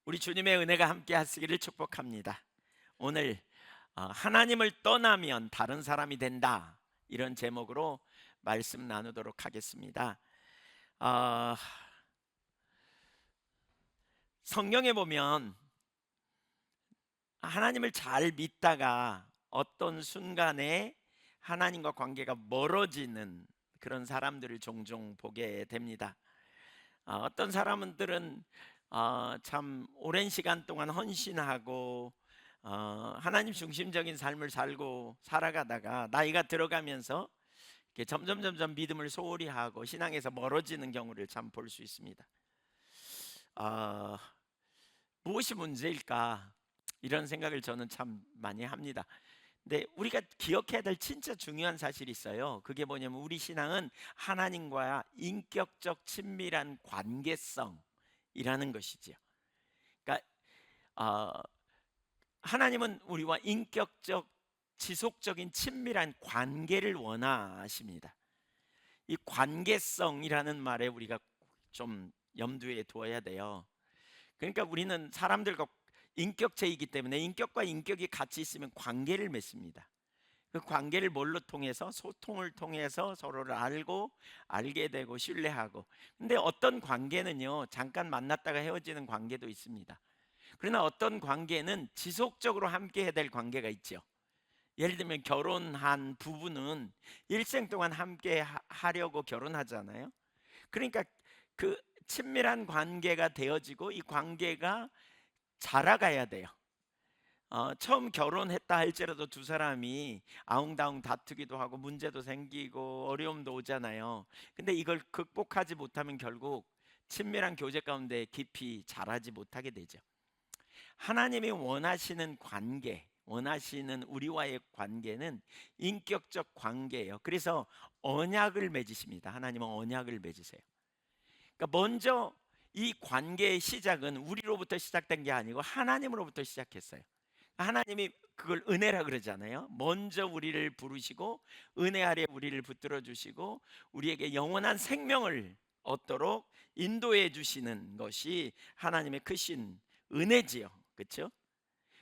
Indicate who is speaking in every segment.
Speaker 1: 우리 주님의 은혜가 함께 하시기를 축복합니다. 오늘 하나님을 떠나면 다른 사람이 된다, 이런 제목으로 말씀 나누도록 하겠습니다. 어, 성경에 보면 하나님을 잘 믿다가 어떤 순간에 하나님과 관계가 멀어지는 그런 사람들을 종종 보게 됩니다. 어떤 사람들은 참 오랜 시간 동안 헌신하고 하나님 중심적인 삶을 살고 살아가다가 나이가 들어가면서 이렇게 점점 믿음을 소홀히 하고 신앙에서 멀어지는 경우를 참 볼 수 있습니다. 어, 무엇이 문제일까? 이런 생각을 저는 참 많이 합니다. 근데 우리가 기억해야 될 진짜 중요한 사실이 있어요. 그게 뭐냐면 우리 신앙은 하나님과 인격적 친밀한 관계성이라는 것이지요. 그러니까 어, 하나님은 우리와 인격적 지속적인 친밀한 관계를 원하십니다. 이 관계성이라는 말에 우리가 좀 염두에 두어야 돼요. 그러니까 우리는 사람들과 인격체이기 때문에 인격과 인격이 같이 있으면 관계를 맺습니다. 그 관계를 뭘로 통해서? 소통을 통해서 서로를 알게 되고 신뢰하고. 근데 어떤 관계는요, 잠깐 만났다가 헤어지는 관계도 있습니다. 그러나 어떤 관계는 지속적으로 함께 해야 될 관계가 있죠. 예를 들면 결혼한 부부는 일생 동안 함께 하려고 결혼하잖아요. 그러니까 그 친밀한 관계가 되어지고 이 관계가 자라가야 돼요. 처음 결혼했다 할지라도 두 사람이 아웅다웅 다투기도 하고 문제도 생기고 어려움도 오잖아요. 근데 이걸 극복하지 못하면 결국 친밀한 교제 가운데 깊이 자라지 못하게 되죠. 하나님이 원하시는 관계, 원하시는 우리와의 관계는 인격적 관계예요. 그래서 언약을 맺으십니다. 하나님은 언약을 맺으세요. 그러니까 먼저 이 관계의 시작은 우리로부터 시작된 게 아니고 하나님으로부터 시작했어요. 하나님이 그걸 은혜라 그러잖아요. 먼저 우리를 부르시고 은혜 아래 우리를 붙들어 주시고 우리에게 영원한 생명을 얻도록 인도해 주시는 것이 하나님의 크신 은혜지요. 그렇죠?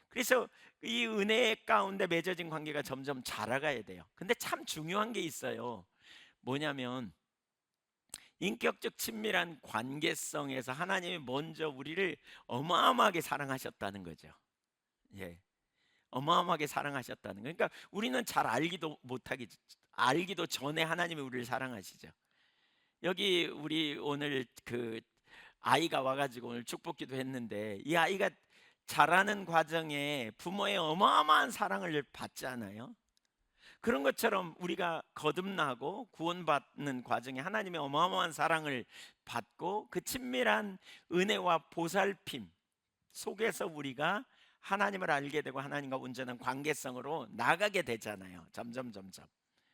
Speaker 1: 그래서 이 은혜 가운데 맺어진 관계가 점점 자라가야 돼요. 근데 참 중요한 게 있어요. 뭐냐면 인격적 친밀한 관계성에서 하나님이 먼저 우리를 어마어마하게 사랑하셨다는 거죠. 예. 어마어마하게 사랑하셨다는 거. 그러니까 우리는 잘 알기도 전에 하나님이 우리를 사랑하시죠. 여기 우리 오늘 그 아이가 와가지고 오늘 축복기도 했는데 이 아이가 자라는 과정에 부모의 어마어마한 사랑을 받잖아요. 그런 것처럼 우리가 거듭나고 구원받는 과정에 하나님의 어마어마한 사랑을 받고 그 친밀한 은혜와 보살핌 속에서 우리가 하나님을 알게 되고 하나님과 온전한 관계성으로 나가게 되잖아요. 점점.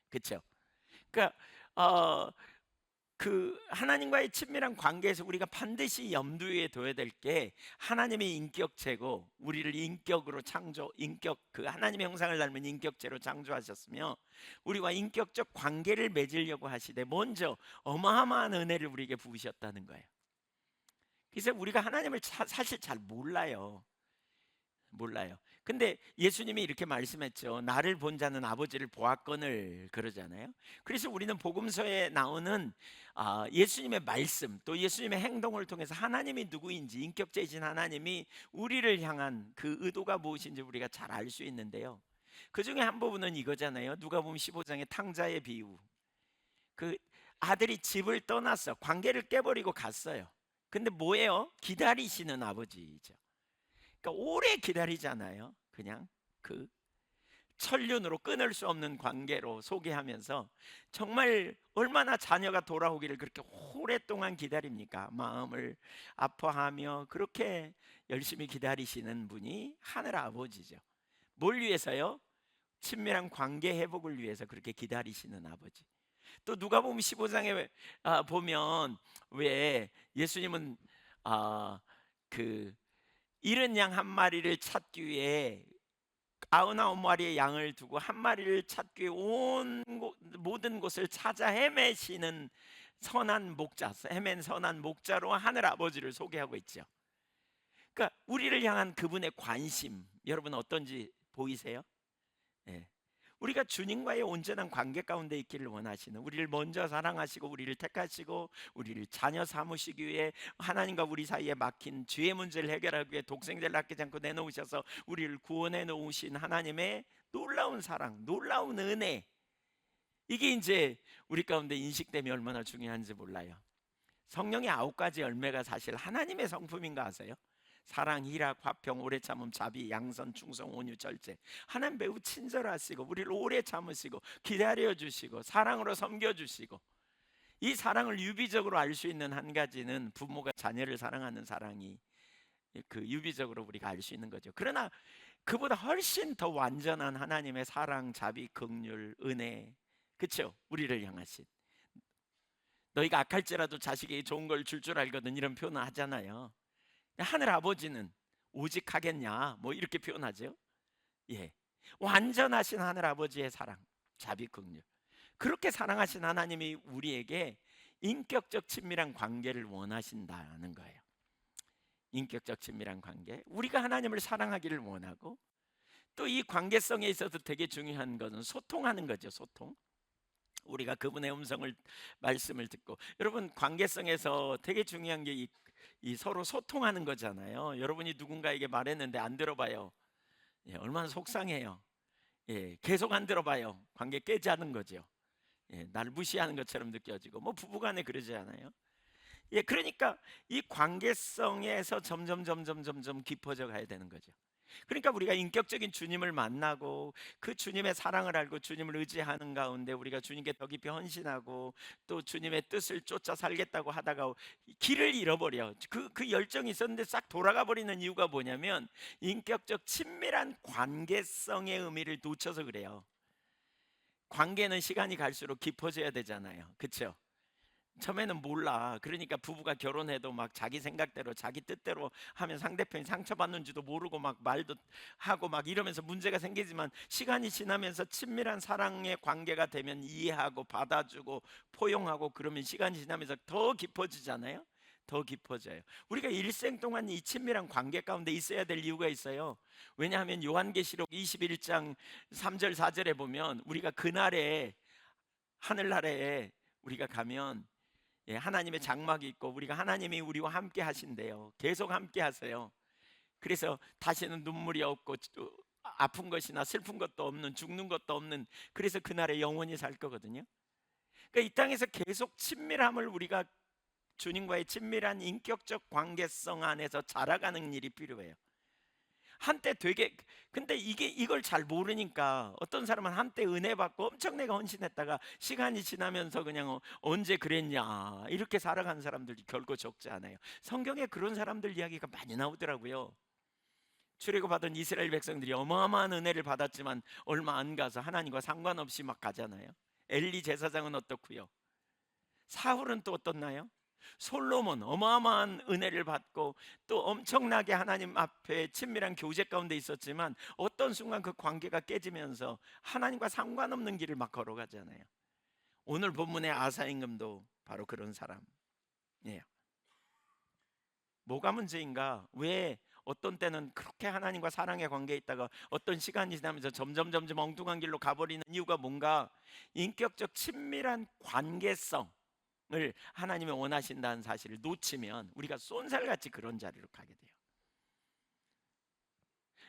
Speaker 1: 그렇죠? 그러니까 어, 그 하나님과의 친밀한 관계에서 우리가 반드시 염두에 둬야 될 게 하나님의 인격체고 우리를 인격으로 인격 그 하나님의 형상을 닮은 인격체로 창조하셨으며 우리와 인격적 관계를 맺으려고 하시되 먼저 어마어마한 은혜를 우리에게 부으셨다는 거예요. 그래서 우리가 하나님을 사실 잘 몰라요. 근데 예수님이 이렇게 말씀했죠. 나를 본 자는 아버지를 보았거늘, 그러잖아요. 그래서 우리는 복음서에 나오는 예수님의 말씀 또 예수님의 행동을 통해서 하나님이 누구인지, 인격체이신 하나님이 우리를 향한 그 의도가 무엇인지 우리가 잘 알 수 있는데요. 그 중에 한 부분은 이거잖아요. 누가복음 15장의 탕자의 비유. 그 아들이 집을 떠났어. 관계를 깨버리고 갔어요. 근데 뭐예요? 기다리시는 아버지죠. 그러니까 오래 기다리잖아요. 그냥 그 천륜으로 끊을 수 없는 관계로 소개하면서 정말 얼마나 자녀가 돌아오기를 그렇게 오랫동안 기다립니까? 마음을 아파하며 그렇게 열심히 기다리시는 분이 하늘 아버지죠. 뭘 위해서요? 친밀한 관계 회복을 위해서 그렇게 기다리시는 아버지. 또 누가복음 15장에 보면 왜 예수님은 그 잃은 양 한 마리를 찾기 위해 99마리의 양을 두고 한 마리를 찾기 위해 모든 곳을 찾아 헤매시는 선한 목자, 헤맨 선한 목자로 하늘 아버지를 소개하고 있죠. 그러니까 우리를 향한 그분의 관심, 여러분 어떤지 보이세요? 예. 우리가 주님과의 온전한 관계 가운데 있기를 원하시는, 우리를 먼저 사랑하시고 우리를 택하시고 우리를 자녀 삼으시기 위해 하나님과 우리 사이에 막힌 죄의 문제를 해결하기 위해 독생자를 아끼지 않고 내놓으셔서 우리를 구원해 놓으신 하나님의 놀라운 사랑, 놀라운 은혜, 이게 이제 우리 가운데 인식되면 얼마나 중요한지 몰라요. 성령의 9가지 열매가 사실 하나님의 성품인 거 아세요? 사랑, 희락, 화평, 오래 참음, 자비, 양선, 충성, 온유, 절제. 하나님 매우 친절하시고 우리를 오래 참으시고 기다려 주시고 사랑으로 섬겨 주시고, 이 사랑을 유비적으로 알 수 있는 한 가지는 부모가 자녀를 사랑하는 사랑이 그 유비적으로 우리가 알 수 있는 거죠. 그러나 그보다 훨씬 더 완전한 하나님의 사랑, 자비, 긍휼, 은혜, 그렇죠? 우리를 향하신, 너희가 악할지라도 자식에게 좋은 걸 줄 알거든, 이런 표현을 하잖아요. 하늘 아버지는 오직 하겠냐, 뭐 이렇게 표현하죠. 예, 완전하신 하늘 아버지의 사랑, 자비, 긍휼, 그렇게 사랑하신 하나님이 우리에게 인격적 친밀한 관계를 원하신다는 거예요. 인격적 친밀한 관계, 우리가 하나님을 사랑하기를 원하고, 또 이 관계성에 있어서 되게 중요한 것은 소통하는 거죠. 소통. 우리가 그분의 음성을, 말씀을 듣고, 여러분 관계성에서 되게 중요한 게 이 서로 소통하는 거잖아요. 여러분이 누군가에게 말했는데 안 들어봐요. 예, 얼마나 속상해요. 예, 계속 안 들어봐요. 관계 깨지는 거죠. 예, 나를 무시하는 것처럼 느껴지고, 뭐 부부간에 그러지 않아요? 예, 그러니까 이 관계성에서 점점 깊어져 가야 되는 거죠. 그러니까 우리가 인격적인 주님을 만나고 그 주님의 사랑을 알고 주님을 의지하는 가운데 우리가 주님께 더 깊이 헌신하고 또 주님의 뜻을 쫓아 살겠다고 하다가 길을 잃어버려. 그 열정이 있었는데 싹 돌아가 버리는 이유가 뭐냐면 인격적 친밀한 관계성의 의미를 놓쳐서 그래요. 관계는 시간이 갈수록 깊어져야 되잖아요. 그렇죠? 처음에는 몰라. 그러니까 부부가 결혼해도 막 자기 생각대로 자기 뜻대로 하면 상대편이 상처받는지도 모르고 막 말도 하고 막 이러면서 문제가 생기지만, 시간이 지나면서 친밀한 사랑의 관계가 되면 이해하고 받아주고 포용하고 그러면 시간이 지나면서 더 깊어지잖아요. 더 깊어져요. 우리가 일생 동안 이 친밀한 관계 가운데 있어야 될 이유가 있어요. 왜냐하면 요한계시록 21장 3절 4절에 보면 우리가 그날에 하늘나라에 우리가 가면, 예, 하나님의 장막이 있고 우리가 하나님이 우리와 함께 하신대요. 계속 함께 하세요. 그래서 다시는 눈물이 없고 아픈 것이나 슬픈 것도 없는, 죽는 것도 없는, 그래서 그날에 영원히 살 거거든요. 그러니까 이 땅에서 계속 친밀함을, 우리가 주님과의 친밀한 인격적 관계성 안에서 자라가는 일이 필요해요. 한때 되게, 근데 이걸 잘 모르니까 어떤 사람은 한때 은혜 받고 엄청 내가 헌신했다가 시간이 지나면서 그냥 언제 그랬냐 이렇게 살아가는 사람들이 결코 적지 않아요. 성경에 그런 사람들 이야기가 많이 나오더라고요. 출애굽하던 이스라엘 백성들이 어마어마한 은혜를 받았지만 얼마 안 가서 하나님과 상관없이 막 가잖아요. 엘리 제사장은 어떻고요? 사울은 또 어떻나요? 솔로몬 어마어마한 은혜를 받고 또 엄청나게 하나님 앞에 친밀한 교제 가운데 있었지만 어떤 순간 그 관계가 깨지면서 하나님과 상관없는 길을 막 걸어가잖아요. 오늘 본문의 아사 임금도 바로 그런 사람이에요. 뭐가 문제인가? 왜 어떤 때는 그렇게 하나님과 사랑의 관계에 있다가 어떤 시간이 지나면서 점점 엉뚱한 길로 가버리는 이유가 뭔가? 인격적 친밀한 관계성 을 하나님이 원하신다는 사실을 놓치면 우리가 쏜살같이 그런 자리로 가게 돼요.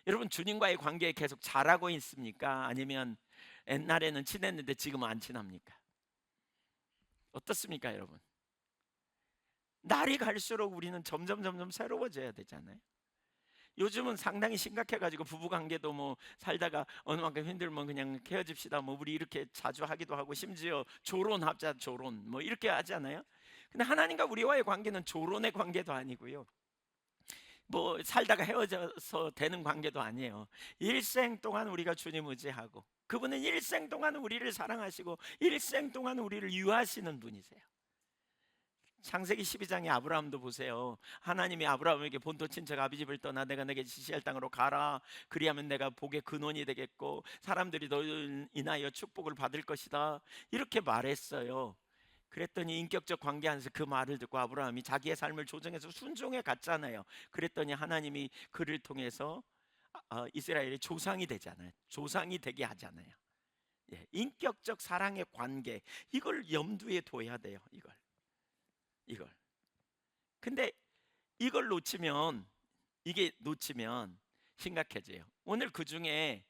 Speaker 1: 여러분 주님과의 관계에 계속 잘하고 있습니까? 아니면 옛날에는 친했는데 지금은 안 친합니까? 어떻습니까, 여러분? 날이 갈수록 우리는 점점 새로워져야 되잖아요. 요즘은 상당히 심각해가지고 부부관계도 뭐 살다가 어느 만큼 힘들면 그냥 헤어집시다 뭐 우리 이렇게 자주 하기도 하고, 심지어 조론합자 조론 뭐 이렇게 하잖아요. 근데 하나님과 우리와의 관계는 조론의 관계도 아니고요, 뭐 살다가 헤어져서 되는 관계도 아니에요. 일생 동안 우리가 주님 의지하고 그분은 일생 동안 우리를 사랑하시고 일생 동안 우리를 유하시는 분이세요. 창세기 12장에 아브라함도 보세요. 하나님이 아브라함에게 본토 친척 아비집을 떠나 내가 내게 지시할 땅으로 가라. 그리하면 내가 복의 근원이 되겠고 사람들이 너를 인하여 축복을 받을 것이다. 이렇게 말했어요. 그랬더니 인격적 관계 안에서 그 말을 듣고 아브라함이 자기의 삶을 조정해서 순종해 갔잖아요. 그랬더니 하나님이 그를 통해서 이스라엘의 조상이 되잖아요. 조상이 되게 하잖아요. 예, 인격적 사랑의 관계, 이걸 염두에 둬야 돼요. 이걸. 근데 이걸 놓치면, 이게 놓치면 심각해져요. 오늘 그 중에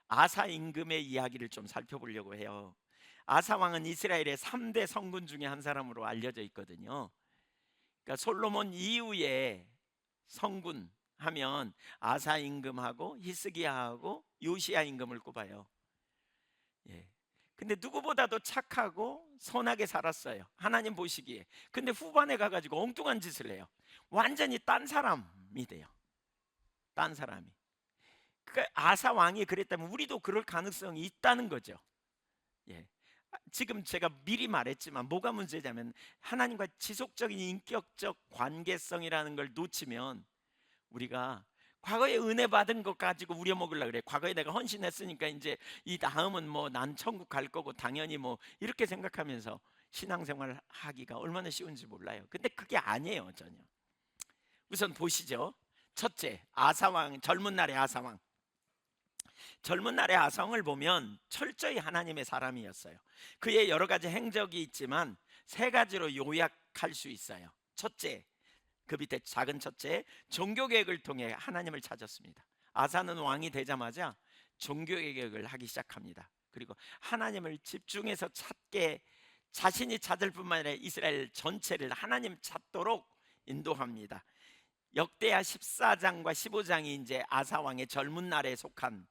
Speaker 1: 아사 임금의 이야기를 좀 살펴보려고 해요. 아사 왕은 이스라엘의 3대 성군 중에 한 사람으로 알려져 있거든요. 그러니까 솔로몬 이후에 성군 하면 아사 임금하고 히스기야하고 요시야 임금을 꼽아요. 예. 근데 누구보다도 착하고 선하게 살았어요, 하나님 보시기에. 근데 후반에 가가지고 엉뚱한 짓을 해요. 완전히 딴 사람이 돼요. 딴 사람이. 그러니까 아사 왕이 그랬다면 우리도 그럴 가능성이 있다는 거죠. 예. 지금 제가 미리 말했지만 뭐가 문제냐면, 하나님과 지속적인 인격적 관계성이라는 걸 놓치면 우리가 과거에 은혜 받은 것 가지고 우려먹으려고 그래. 과거에 내가 헌신했으니까 이제 이 다음은 뭐 난 천국 갈 거고 당연히 뭐 이렇게 생각하면서 신앙생활 하기가 얼마나 쉬운지 몰라요. 근데 그게 아니에요, 전혀. 우선 보시죠. 첫째, 아사왕, 젊은 날의 아사왕. 젊은 날의 아성을 보면 철저히 하나님의 사람이었어요. 그의 여러 가지 행적이 있지만 세 가지로 요약할 수 있어요. 첫째, 그 밑에 작은 첫째, 종교개혁을 통해 하나님을 찾았습니다. 아사는 왕이 되자마자 종교개혁을 하기 시작합니다. 그리고 하나님을 집중해서 찾게, 자신이 찾을 뿐만 아니라 이스라엘 전체를 하나님 찾도록 인도합니다. 역대하 14장과 15장이 이제 아사 왕의 젊은 날에 속한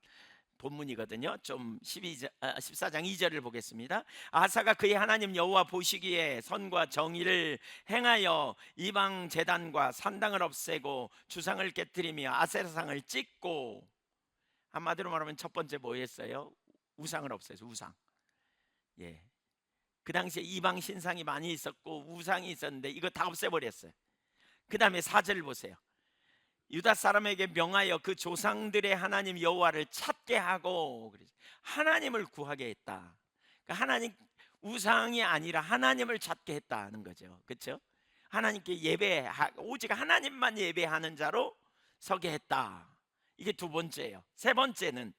Speaker 1: 본문이거든요. 좀 14장 2절을 보겠습니다. 아사가 그의 하나님 여호와 보시기에 선과 정의를 행하여 이방 제단과 산당을 없애고 주상을 깨뜨리며 아세라상을 찢고, 한마디로 말하면 첫 번째 뭐였어요? 우상을 없애서 우상. 예. 그 당시에 이방 신상이 많이 있었고 우상이 있었는데 이거 다 없애버렸어요. 그 다음에 4절을 보세요. 유다 사람에게 명하여 그 조상들의 하나님 여호와를 찾게 하고, 하나님을 구하게 했다. 그러니까 하나님, 우상이 아니라 하나님을 찾게 했다는 거죠. 그렇죠? 하나님께 오직 하나님만 예배하는 자로 서게 했다. 이게 두 번째예요. 세 번째는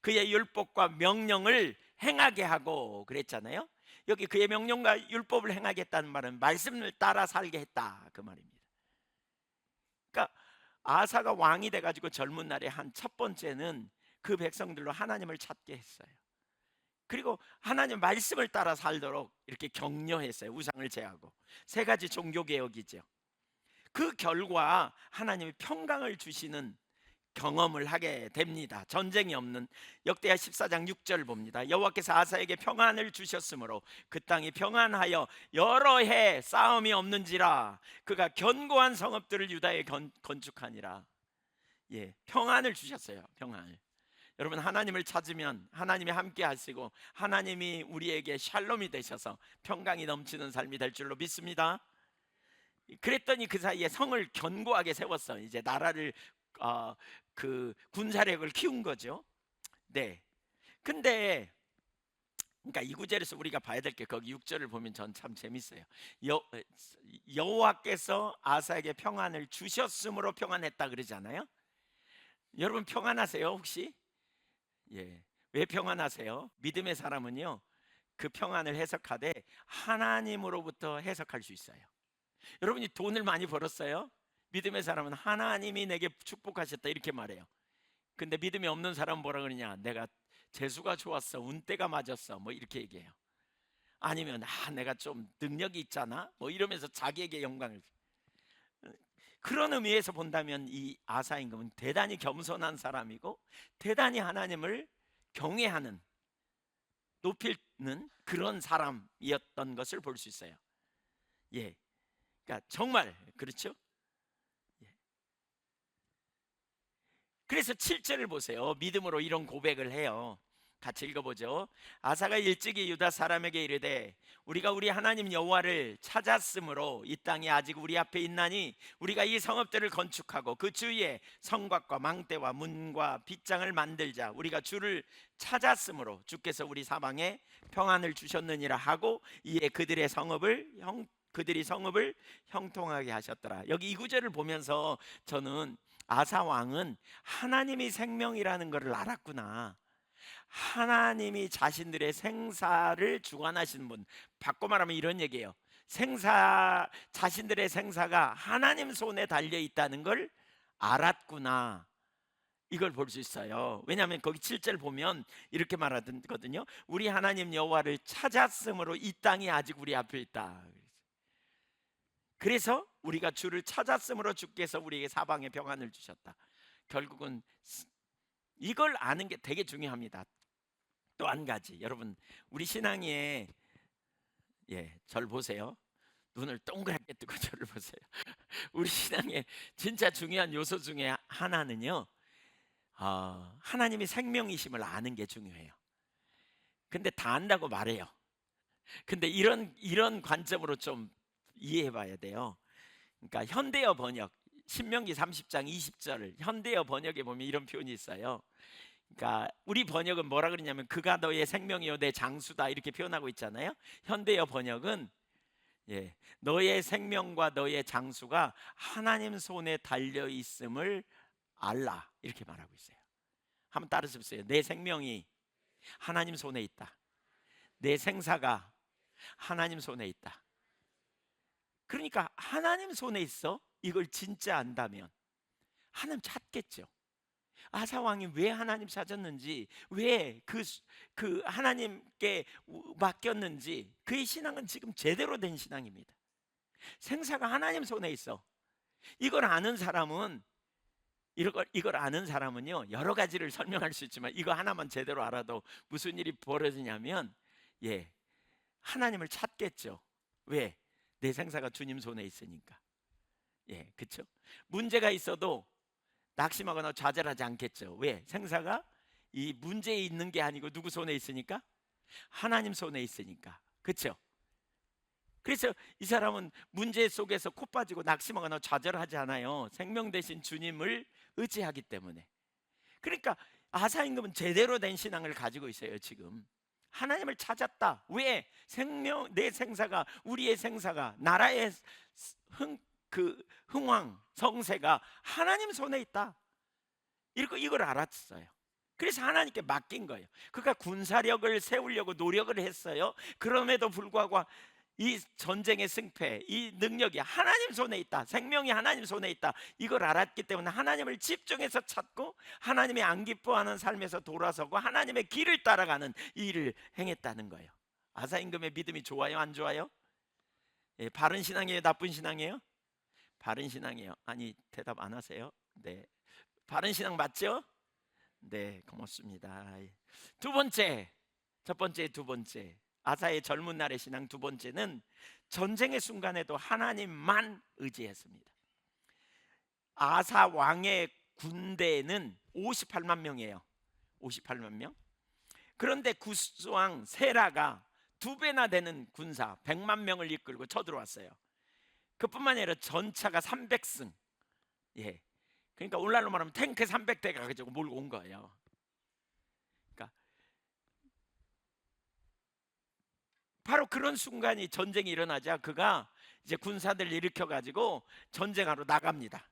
Speaker 1: 그의 율법과 명령을 행하게 하고 그랬잖아요. 여기 그의 명령과 율법을 행하게 했다는 말은 말씀을 따라 살게 했다, 그 말입니다. 그러니까 아사가 왕이 돼가지고 젊은 날에 한 첫 번째는 그 백성들로 하나님을 찾게 했어요. 그리고 하나님 말씀을 따라 살도록 이렇게 격려했어요. 우상을 제하고. 세 가지 종교개혁이죠. 그 결과 하나님이 평강을 주시는 경험을 하게 됩니다. 전쟁이 없는. 역대하 14장 6절 봅니다. 여호와께서 아사에게 평안을 주셨으므로 그 땅이 평안하여 여러 해 싸움이 없는지라 그가 견고한 성읍들을 유다에 건축하니라. 예, 평안을 주셨어요. 평안을. 여러분, 하나님을 찾으면 하나님이 함께 하시고 하나님이 우리에게 샬롬이 되셔서 평강이 넘치는 삶이 될 줄로 믿습니다. 그랬더니 그 사이에 성을 견고하게 세웠어요. 이제 나라를 그 군사력을 키운 거죠. 네. 근데 그러니까 이 구절에서 우리가 봐야 될 게, 거기 6절을 보면 전 참 재밌어요. 여호와께서 아사에게 평안을 주셨으므로 평안했다 그러잖아요. 여러분 평안하세요 혹시? 예. 왜 평안하세요? 믿음의 사람은요, 그 평안을 해석하되 하나님으로부터 해석할 수 있어요. 여러분이 돈을 많이 벌었어요? 믿음의 사람은 하나님이 내게 축복하셨다 이렇게 말해요. 근데 믿음이 없는 사람은 뭐라 그러냐? 내가 재수가 좋았어, 운때가 맞았어, 뭐 이렇게 얘기해요. 아니면 내가 좀 능력이 있잖아, 뭐 이러면서 자기에게 영광을. 그런 의미에서 본다면 이 아사 임금은 대단히 겸손한 사람이고 대단히 하나님을 경외하는, 높이는 그런 사람이었던 것을 볼 수 있어요. 예, 그러니까 정말 그렇죠. 그래서 7절을 보세요. 믿음으로 이런 고백을 해요. 같이 읽어보죠. 아사가 일찍이 유다 사람에게 이르되 우리가 우리 하나님 여호와를 찾았으므로 이 땅이 아직 우리 앞에 있나니 우리가 이 성읍들을 건축하고 그 주위에 성곽과 망대와 문과 빗장을 만들자. 우리가 주를 찾았으므로 주께서 우리 사방에 평안을 주셨느니라 하고 이에 그들이 성읍을 형통하게 하셨더라. 여기 이 구절을 보면서 저는 아사 왕은 하나님이 생명이라는 것을 알았구나. 하나님이 자신들의 생사를 주관하시는 분, 바꿔 말하면 이런 얘기예요. 자신들의 생사가 하나님 손에 달려 있다는 걸 알았구나. 이걸 볼 수 있어요. 왜냐하면 거기 7절 보면 이렇게 말하거든요. 우리 하나님 여호와를 찾았으므로 이 땅이 아직 우리 앞에 있다. 그래서 우리가 주를 찾았으므로 주께서 우리에게 사방에 평안을 주셨다. 결국은 이걸 아는 게 되게 중요합니다. 또 한 가지, 여러분 우리 신앙에 절 보세요. 눈을 동그랗게 뜨고 저를 보세요. 우리 신앙의 진짜 중요한 요소 중에 하나는요, 하나님이 생명이심을 아는 게 중요해요. 근데 다 안다고 말해요. 근데 이런 관점으로 좀 이해해 봐야 돼요. 그러니까 현대어 번역 신명기 30장 20절 현대어 번역에 보면 이런 표현이 있어요. 그러니까 우리 번역은 뭐라 그러냐면 그가 너의 생명이요 내 장수다 이렇게 표현하고 있잖아요. 현대어 번역은 너의 생명과 너의 장수가 하나님 손에 달려 있음을 알라 이렇게 말하고 있어요. 한번 따라서 보세요. 내 생명이 하나님 손에 있다. 내 생사가 하나님 손에 있다. 그러니까 하나님 손에 있어. 이걸 진짜 안다면 하나님 찾겠죠. 아사 왕이 왜 하나님 찾았는지, 왜 그 하나님께 맡겼는지, 그의 신앙은 지금 제대로 된 신앙입니다. 생사가 하나님 손에 있어. 이걸 아는 사람은 이걸 아는 사람은요 여러 가지를 설명할 수 있지만 이거 하나만 제대로 알아도 무슨 일이 벌어지냐면 하나님을 찾겠죠. 왜? 내 생사가 주님 손에 있으니까. 그렇죠? 문제가 있어도 낙심하거나 좌절하지 않겠죠. 왜? 생사가 이 문제에 있는 게 아니고 누구 손에 있으니까? 하나님 손에 있으니까. 그렇죠? 그래서 이 사람은 문제 속에서 코 빠지고 낙심하거나 좌절하지 않아요. 생명 대신 주님을 의지하기 때문에. 그러니까 아사 임금은 제대로 된 신앙을 가지고 있어요. 지금 하나님을 찾았다. 왜? 내 생사가, 우리의 생사가, 나라의 흥왕 성세가 하나님 손에 있다. 이걸 알았어요. 그래서 하나님께 맡긴 거예요. 그가 군사력을 세우려고 노력을 했어요. 그럼에도 불구하고 이 전쟁의 승패, 이 능력이 하나님 손에 있다. 생명이 하나님 손에 있다. 이걸 알았기 때문에 하나님을 집중해서 찾고 하나님이 안 기뻐하는 삶에서 돌아서고 하나님의 길을 따라가는 이 일을 행했다는 거예요. 아사 임금의 믿음이 좋아요, 안 좋아요? 바른 신앙이에요, 나쁜 신앙이에요? 바른 신앙이에요. 아니, 대답 안 하세요? 네, 바른 신앙 맞죠? 네, 고맙습니다. 첫 번째, 두 번째 아사의 젊은 날의 신앙 두 번째는 전쟁의 순간에도 하나님만 의지했습니다. 아사 왕의 군대는 58만 명이에요. 58만 명. 그런데 구스왕 세라가 두 배나 되는 군사 100만 명을 이끌고 쳐들어왔어요. 그뿐만 아니라 전차가 300승. 그러니까 오늘날로 말하면 탱크 300대가 가지고 몰고 온 거예요. 그러니까 바로 그런 순간이 전쟁이 일어나자 그가 이제 군사들을 일으켜 가지고 전쟁하러 나갑니다.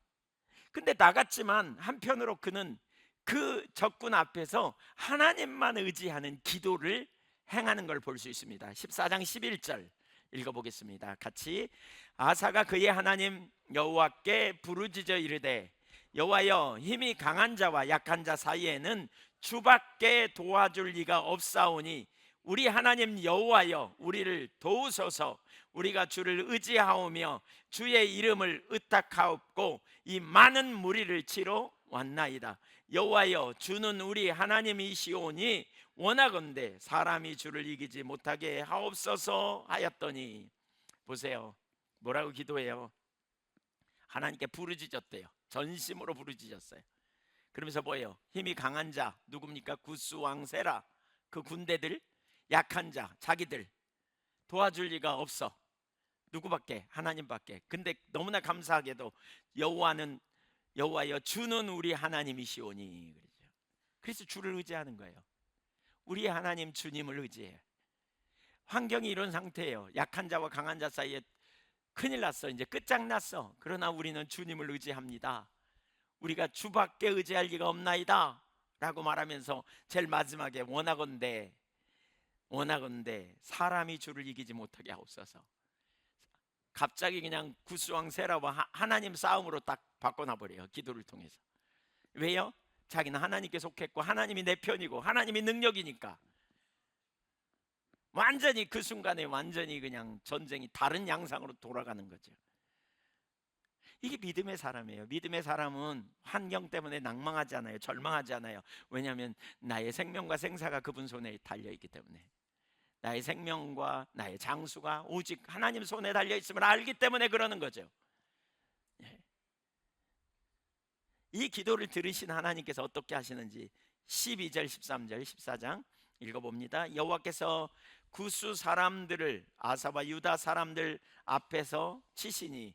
Speaker 1: 근데 나갔지만 한편으로 그는 그 적군 앞에서 하나님만 의지하는 기도를 행하는 걸 볼 수 있습니다. 14장 11절 읽어보겠습니다. 같이. 아사가 그의 하나님 여호와께 부르짖어 이르되 여호와여, 힘이 강한 자와 약한 자 사이에는 주밖에 도와줄 리가 없사오니 우리 하나님 여호와여, 우리를 도우소서. 우리가 주를 의지하오며 주의 이름을 의탁하옵고 이 많은 무리를 치러 왔나이다. 여호와여, 주는 우리 하나님이시오니 원하건대 사람이 주를 이기지 못하게 하옵소서 하였더니, 보세요, 뭐라고 기도해요? 하나님께 부르짖었대요. 전심으로 부르짖었어요. 그러면서 뭐예요? 힘이 강한 자 누굽니까? 구스 왕 세라, 그 군대들, 약한 자, 자기들 도와줄 리가 없어. 누구밖에? 하나님밖에. 근데 너무나 감사하게도 여호와는 여호와여 주는 우리 하나님이시오니 그러죠. 그래서 주를 의지하는 거예요. 우리의 하나님 주님을 의지해요. 환경이 이런 상태예요. 약한 자와 강한 자 사이에 큰일 났어. 이제 끝장났어. 그러나 우리는 주님을 의지합니다. 우리가 주밖에 의지할 리가 없나이다 라고 말하면서 제일 마지막에 원하건대 사람이 주를 이기지 못하게 하옵소서. 갑자기 그냥 구스왕 세라와 하나님 싸움으로 딱 바꿔놔버려요. 기도를 통해서. 왜요? 자기는 하나님께 속했고 하나님이 내 편이고 하나님이 능력이니까 완전히 그 순간에 완전히 그냥 전쟁이 다른 양상으로 돌아가는 거죠. 이게 믿음의 사람이에요. 믿음의 사람은 환경 때문에 낭망하지 않아요. 절망하지 않아요. 왜냐하면 나의 생명과 생사가 그분 손에 달려있기 때문에. 나의 생명과 나의 장수가 오직 하나님 손에 달려있음을 알기 때문에 그러는 거죠. 이 기도를 들으신 하나님께서 어떻게 하시는지 12절 13절 14장 읽어봅니다. 여호와께서 구스 사람들을 아사와 유다 사람들 앞에서 치시니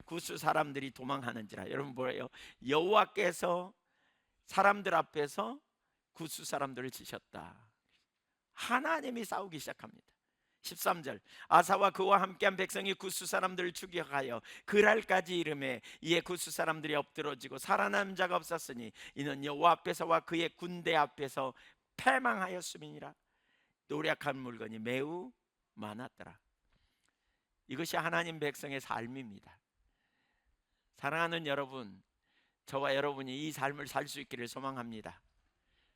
Speaker 1: 구스 사람들이 도망하는지라. 여러분 뭐예요? 여호와께서 사람들 앞에서 구스 사람들을 치셨다. 하나님이 싸우기 시작합니다. 13절 아사와 그와 함께한 백성이 구스 사람들을 추격하여 그랄까지 이름에 이에 구스 사람들이 엎드러지고 살아남은 자가 없었으니 이는 여호와 앞에서와 그의 군대 앞에서 패망하였음이니라. 노력한 물건이 매우 많았더라. 이것이 하나님 백성의 삶입니다. 사랑하는 여러분, 저와 여러분이 이 삶을 살 수 있기를 소망합니다.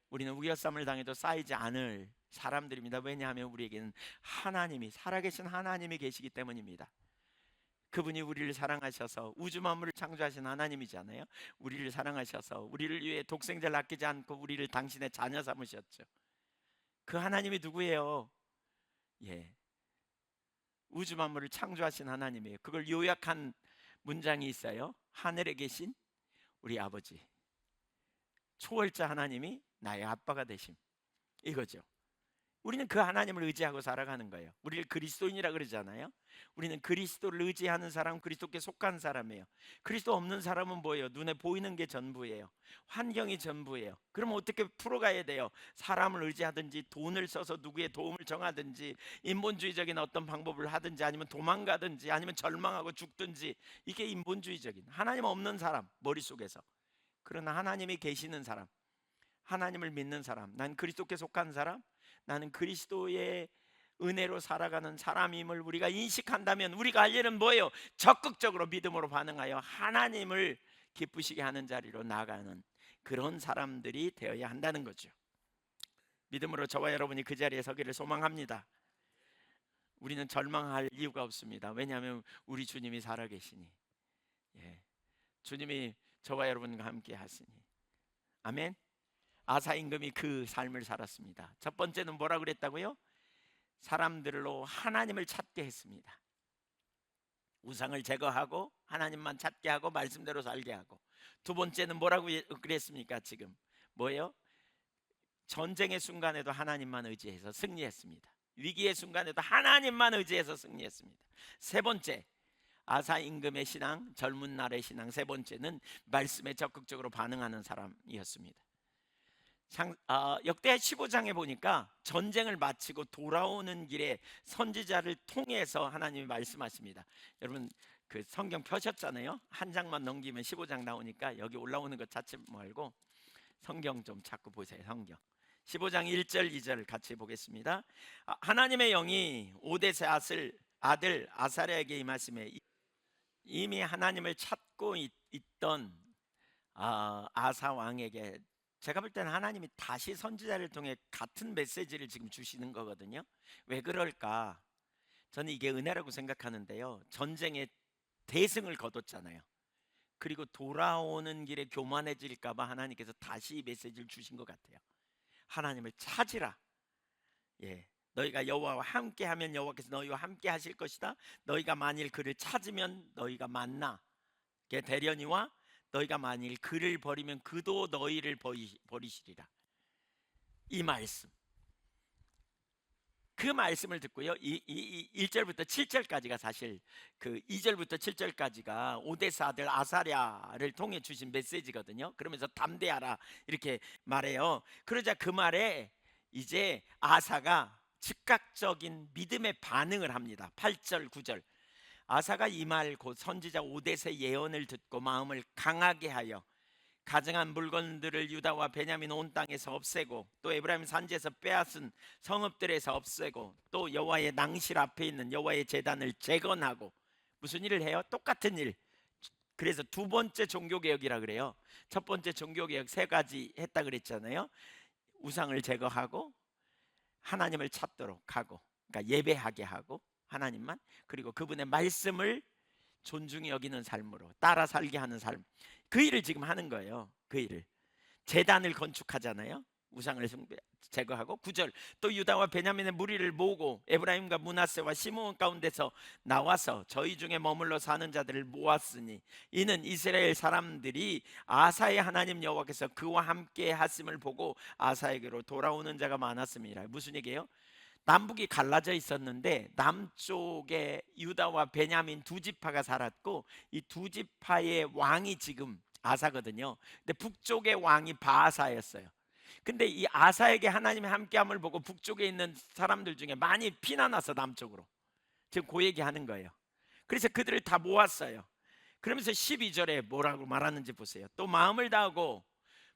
Speaker 1: 우리는 우겨쌈을 당해도 쌓이지 않을 사람들입니다. 왜냐하면 우리에게는 하나님이, 살아계신 하나님이 계시기 때문입니다. 그분이 우리를 사랑하셔서 우주 만물을 창조하신 하나님이잖아요. 우리를 사랑하셔서 우리를 위해 독생자를 아끼지 않고 우리를 당신의 자녀 삼으셨죠. 그 하나님이 누구예요? 우주 만물을 창조하신 하나님이에요. 그걸 요약한 문장이 있어요. 하늘에 계신 우리 아버지, 초월자 하나님이 나의 아빠가 되심, 이거죠. 우리는 그 하나님을 의지하고 살아가는 거예요. 우리를 그리스도인이라 그러잖아요. 우리는 그리스도를 의지하는 사람, 그리스도께 속한 사람이에요. 그리스도 없는 사람은 뭐예요? 눈에 보이는 게 전부예요. 환경이 전부예요. 그러면 어떻게 풀어가야 돼요? 사람을 의지하든지 돈을 써서 누구의 도움을 정하든지 인본주의적인 어떤 방법을 하든지 아니면 도망가든지 아니면 절망하고 죽든지, 이게 인본주의적인 하나님 없는 사람 머릿속에서. 그러나 하나님이 계시는 사람, 하나님을 믿는 사람, 난 그리스도께 속한 사람, 나는 그리스도의 은혜로 살아가는 사람임을 우리가 인식한다면 우리가 할 일은 뭐예요? 적극적으로 믿음으로 반응하여 하나님을 기쁘시게 하는 자리로 나아가는 그런 사람들이 되어야 한다는 거죠. 믿음으로 저와 여러분이 그 자리에 서기를 소망합니다. 우리는 절망할 이유가 없습니다. 왜냐하면 우리 주님이 살아계시니, 주님이 저와 여러분과 함께 하시니. 아멘. 아사 임금이 그 삶을 살았습니다. 첫 번째는 뭐라고 그랬다고요? 사람들로 하나님을 찾게 했습니다. 우상을 제거하고 하나님만 찾게 하고 말씀대로 살게 하고. 두 번째는 뭐라고 그랬습니까? 지금 뭐예요? 전쟁의 순간에도 하나님만 의지해서 승리했습니다. 위기의 순간에도 하나님만 의지해서 승리했습니다. 세 번째, 아사 임금의 신앙, 젊은 날의 신앙. 세 번째는 말씀에 적극적으로 반응하는 사람이었습니다. 역대하 15장에 보니까 전쟁을 마치고 돌아오는 길에 선지자를 통해서 하나님이 말씀하십니다. 여러분 그 성경 펴셨잖아요. 한 장만 넘기면 15장 나오니까 여기 올라오는 것 찾지 말고 성경 좀 찾고 보세요. 성경 15장 1절 2절 같이 보겠습니다. 하나님의 영이 오뎃의 아들 아사랴에게 임하심에 이미 하나님을 찾고 있던 아사 왕에게, 제가 볼 때는 하나님이 다시 선지자를 통해 같은 메시지를 지금 주시는 거거든요. 왜 그럴까? 저는 이게 은혜라고 생각하는데요. 전쟁에 대승을 거뒀잖아요. 그리고 돌아오는 길에 교만해질까 봐 하나님께서 다시 이 메시지를 주신 것 같아요. 하나님을 찾으라. 너희가 여호와와 함께하면 여호와께서 너희와 함께 하실 것이다. 너희가 만일 그를 찾으면 너희가 만나게 되려니와 너희가 만일 그를 버리면 그도 너희를 버리시리라. 이 말씀, 그 말씀을 듣고요. 1절부터 7절까지가 사실 그 2절부터 7절까지가 오데스 아들 아사랴를 통해 주신 메시지거든요. 그러면서 담대하라 이렇게 말해요. 그러자 그 말에 이제 아사가 즉각적인 믿음의 반응을 합니다. 8절 9절. 아사가 이 말 곧 선지자 오데스의 예언을 듣고 마음을 강하게 하여 가증한 물건들을 유다와 베냐민 온 땅에서 없애고 또 에브라임 산지에서 빼앗은 성읍들에서 없애고 또 여호와의 낭실 앞에 있는 여호와의 제단을 재건하고 무슨 일을 해요? 똑같은 일. 그래서 두 번째 종교개혁이라 그래요. 첫 번째 종교개혁 세 가지 했다 그랬잖아요. 우상을 제거하고 하나님을 찾도록 하고, 그러니까 예배하게 하고 하나님만, 그리고 그분의 말씀을 존중히 여기는 삶으로 따라 살게 하는 삶, 그 일을 지금 하는 거예요. 그 일을 제단을 건축하잖아요. 우상을 제거하고 9절 또 유다와 베냐민의 무리를 모으고 에브라임과 므낫세와 시므온 가운데서 나와서 저희 중에 머물러 사는 자들을 모았으니 이는 이스라엘 사람들이 아사의 하나님 여호와께서 그와 함께 하심을 보고 아사에게로 돌아오는 자가 많았습니다. 무슨 얘기예요? 남북이 갈라져 있었는데 남쪽에 유다와 베냐민 두 지파가 살았고 이 두 지파의 왕이 지금 아사거든요. 근데 북쪽의 왕이 바아사였어요. 근데 이 아사에게 하나님의 함께함을 보고 북쪽에 있는 사람들 중에 많이 피난와서 남쪽으로 지금 그 얘기하는 거예요. 그래서 그들을 다 모았어요. 그러면서 12절에 뭐라고 말하는지 보세요. 또 마음을 다하고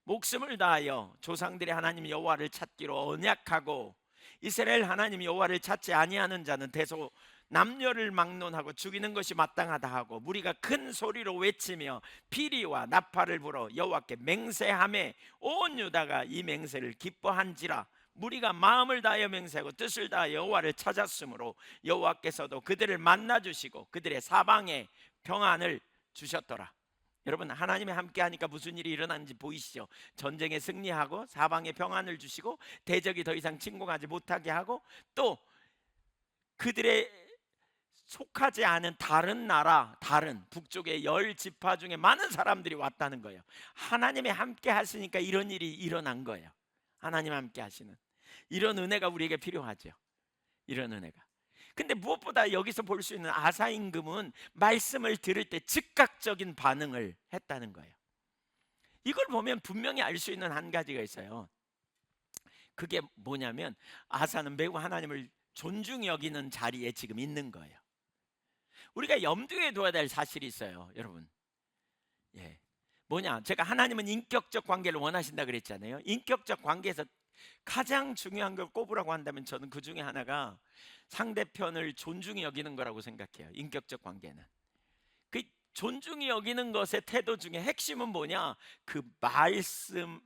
Speaker 1: 목숨을 다하여 조상들의 하나님 여호와를 찾기로 언약하고 이스라엘 하나님 여호와를 찾지 아니하는 자는 대소 남녀를 막론하고 죽이는 것이 마땅하다 하고 무리가 큰 소리로 외치며 피리와 나팔을 불어 여호와께 맹세하매 온 유다가 이 맹세를 기뻐한지라. 무리가 마음을 다하여 맹세하고 뜻을 다하여 여호와를 찾았으므로 여호와께서도 그들을 만나 주시고 그들의 사방에 평안을 주셨더라. 여러분, 하나님이 함께 하니까 무슨 일이 일어나는지 보이시죠? 전쟁에 승리하고 사방에 평안을 주시고 대적이 더 이상 침공하지 못하게 하고 또 그들의 속하지 않은 다른 나라, 다른 북쪽의 10지파 중에 많은 사람들이 왔다는 거예요. 하나님이 함께 하시니까 이런 일이 일어난 거예요. 하나님 함께 하시는 이런 은혜가 우리에게 필요하죠. 이런 은혜가. 근데 무엇보다 여기서 볼 수 있는 아사 임금은 말씀을 들을 때 즉각적인 반응을 했다는 거예요. 이걸 보면 분명히 알 수 있는 한 가지가 있어요. 그게 뭐냐면 아사는 매우 하나님을 존중히 여기는 자리에 지금 있는 거예요. 우리가 염두에 둬야 될 사실이 있어요, 여러분. 예. 뭐냐? 제가 하나님은 인격적 관계를 원하신다 그랬잖아요. 인격적 관계에서 가장 중요한 걸 꼽으라고 한다면 저는 그 중에 하나가 상대편을 존중히 여기는 거라고 생각해요. 인격적 관계는. 그 존중히 여기는 것의 태도 중에 핵심은 뭐냐? 그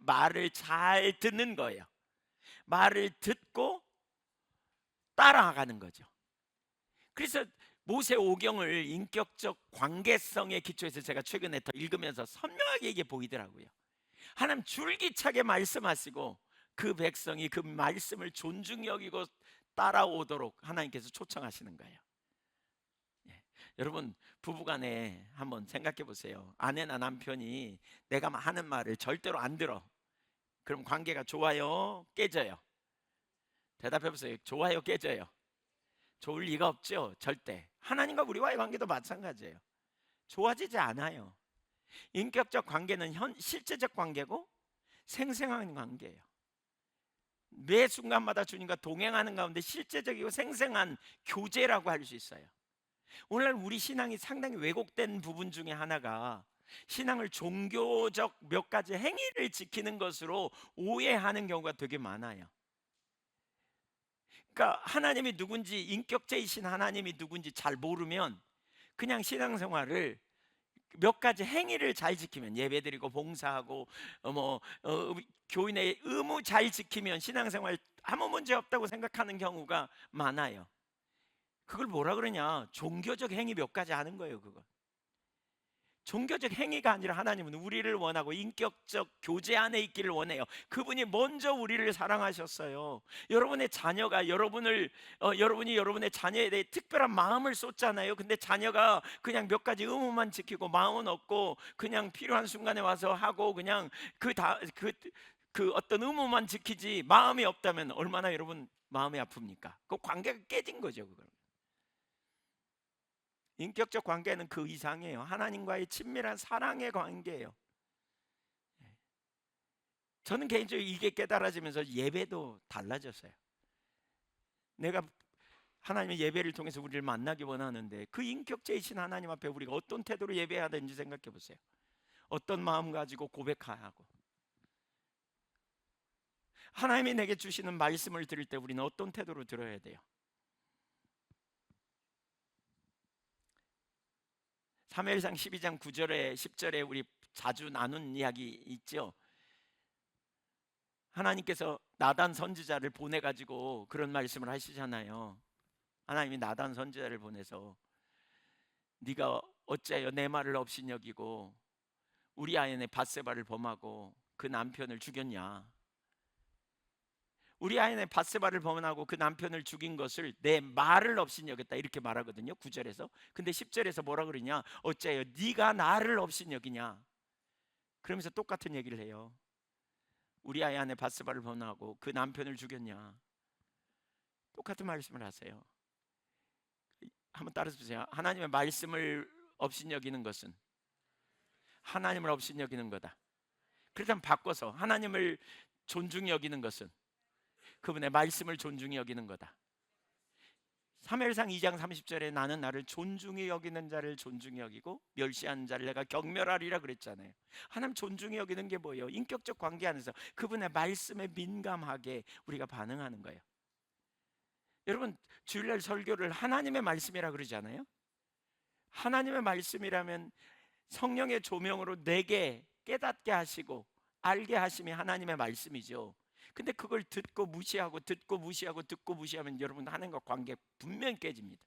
Speaker 1: 말을 잘 듣는 거예요. 말을 듣고 따라가는 거죠. 그래서 모세 오경을 인격적 관계성의 기초에서 제가 최근에 더 읽으면서 선명하게 이게 보이더라고요. 하나님 줄기차게 말씀하시고 그 백성이 그 말씀을 존중히 여기고 따라오도록 하나님께서 초청하시는 거예요. 예. 여러분, 부부간에 한번 생각해 보세요. 아내나 남편이 내가 하는 말을 절대로 안 들어. 그럼 관계가 좋아요? 깨져요? 대답해 보세요. 좋아요? 깨져요? 좋을 리가 없죠. 절대. 하나님과 우리와의 관계도 마찬가지예요. 좋아지지 않아요. 인격적 관계는 실제적 관계고 생생한 관계예요. 매 순간마다 주님과 동행하는 가운데 실제적이고 생생한 교제라고 할 수 있어요. 오늘날 우리 신앙이 상당히 왜곡된 부분 중에 하나가 신앙을 종교적 몇 가지 행위를 지키는 것으로 오해하는 경우가 되게 많아요. 그러니까 하나님이 누군지, 인격체이신 하나님이 누군지 잘 모르면 그냥 신앙생활을 몇 가지 행위를 잘 지키면, 예배드리고 봉사하고 교인의 의무 잘 지키면 신앙생활 아무 문제 없다고 생각하는 경우가 많아요. 그걸 뭐라 그러냐? 종교적 행위 몇 가지 하는 거예요. 그거 종교적 행위가 아니라 하나님은 우리를 원하고 인격적 교제 안에 있기를 원해요. 그분이 먼저 우리를 사랑하셨어요. 여러분의 자녀가 여러분이 여러분의 자녀에 대해 특별한 마음을 쏟잖아요. 근데 자녀가 그냥 몇 가지 의무만 지키고 마음은 없고 그냥 필요한 순간에 와서 하고 그냥 그 어떤 의무만 지키지 마음이 없다면 얼마나 여러분 마음이 아픕니까? 그 관계가 깨진 거죠. 그걸. 인격적 관계는 그 이상이에요. 하나님과의 친밀한 사랑의 관계예요. 저는 개인적으로 이게 깨달아지면서 예배도 달라졌어요. 내가 하나님의 예배를 통해서 우리를 만나기 원하는데 그 인격체이신 하나님 앞에 우리가 어떤 태도로 예배해야 되는지 생각해 보세요. 어떤 마음 가지고 고백하고, 하나님이 내게 주시는 말씀을 들을 때 우리는 어떤 태도로 들어야 돼요? 사무엘상 12장 9절에 10절에 우리 자주 나눈 이야기 있죠. 하나님께서 나단 선지자를 보내 가지고 그런 말씀을 하시잖아요. 하나님이 나단 선지자를 보내서 네가 어찌하여 내 말을 없인 여기고 우리 아연의 밧세바를 범하고 그 남편을 죽였냐? 우리 아연의 밧세바를 범하고 그 남편을 죽인 것을 내 말을 없인 여겼다, 이렇게 말하거든요, 9절에서. 근데 10절에서 뭐라 그러냐? 어찌하여 네가 나를 없인 여기냐? 그러면서 똑같은 얘기를 해요. 우리 아이 안에 밧세바를 범하고 그 남편을 죽였냐? 똑같은 말씀을 하세요. 한번 따라서 보세요. 하나님의 말씀을 없인 여기는 것은 하나님을 없인 여기는 거다. 그렇다면 바꿔서 하나님을 존중히 여기는 것은 그분의 말씀을 존중히 여기는 거다. 사무엘상 2장 30절에 나는 나를 존중히 여기는 자를 존중히 여기고 멸시하는 자를 내가 경멸하리라 그랬잖아요. 하나님 존중히 여기는 게 뭐예요? 인격적 관계 안에서 그분의 말씀에 민감하게 우리가 반응하는 거예요. 여러분, 주일날 설교를 하나님의 말씀이라 그러잖아요. 하나님의 말씀이라면 성령의 조명으로 내게 깨닫게 하시고 알게 하심이 하나님의 말씀이죠. 근데 그걸 듣고 무시하고 듣고 무시하고 듣고 무시하면 여러분 하나님과 관계 분명히 깨집니다.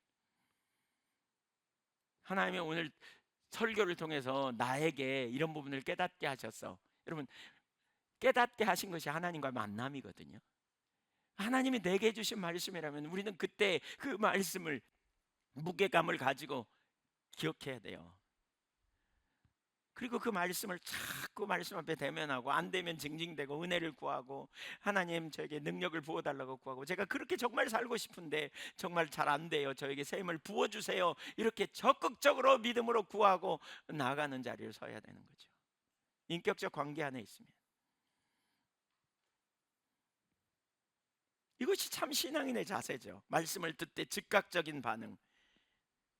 Speaker 1: 하나님이 오늘 설교를 통해서 나에게 이런 부분을 깨닫게 하셨어. 여러분, 깨닫게 하신 것이 하나님과 만남이거든요. 하나님이 내게 주신 말씀이라면 우리는 그때 그 말씀을 무게감을 가지고 기억해야 돼요. 그리고 그 말씀을 자꾸 말씀 앞에 대면하고, 안 되면 징징대고 은혜를 구하고, 하나님 저에게 능력을 부어달라고 구하고, 제가 그렇게 정말 살고 싶은데 정말 잘 안 돼요, 저에게 새 힘을 부어주세요, 이렇게 적극적으로 믿음으로 구하고 나아가는 자리를 서야 되는 거죠. 인격적 관계 안에 있으면 이것이 참 신앙인의 자세죠. 말씀을 듣되 즉각적인 반응,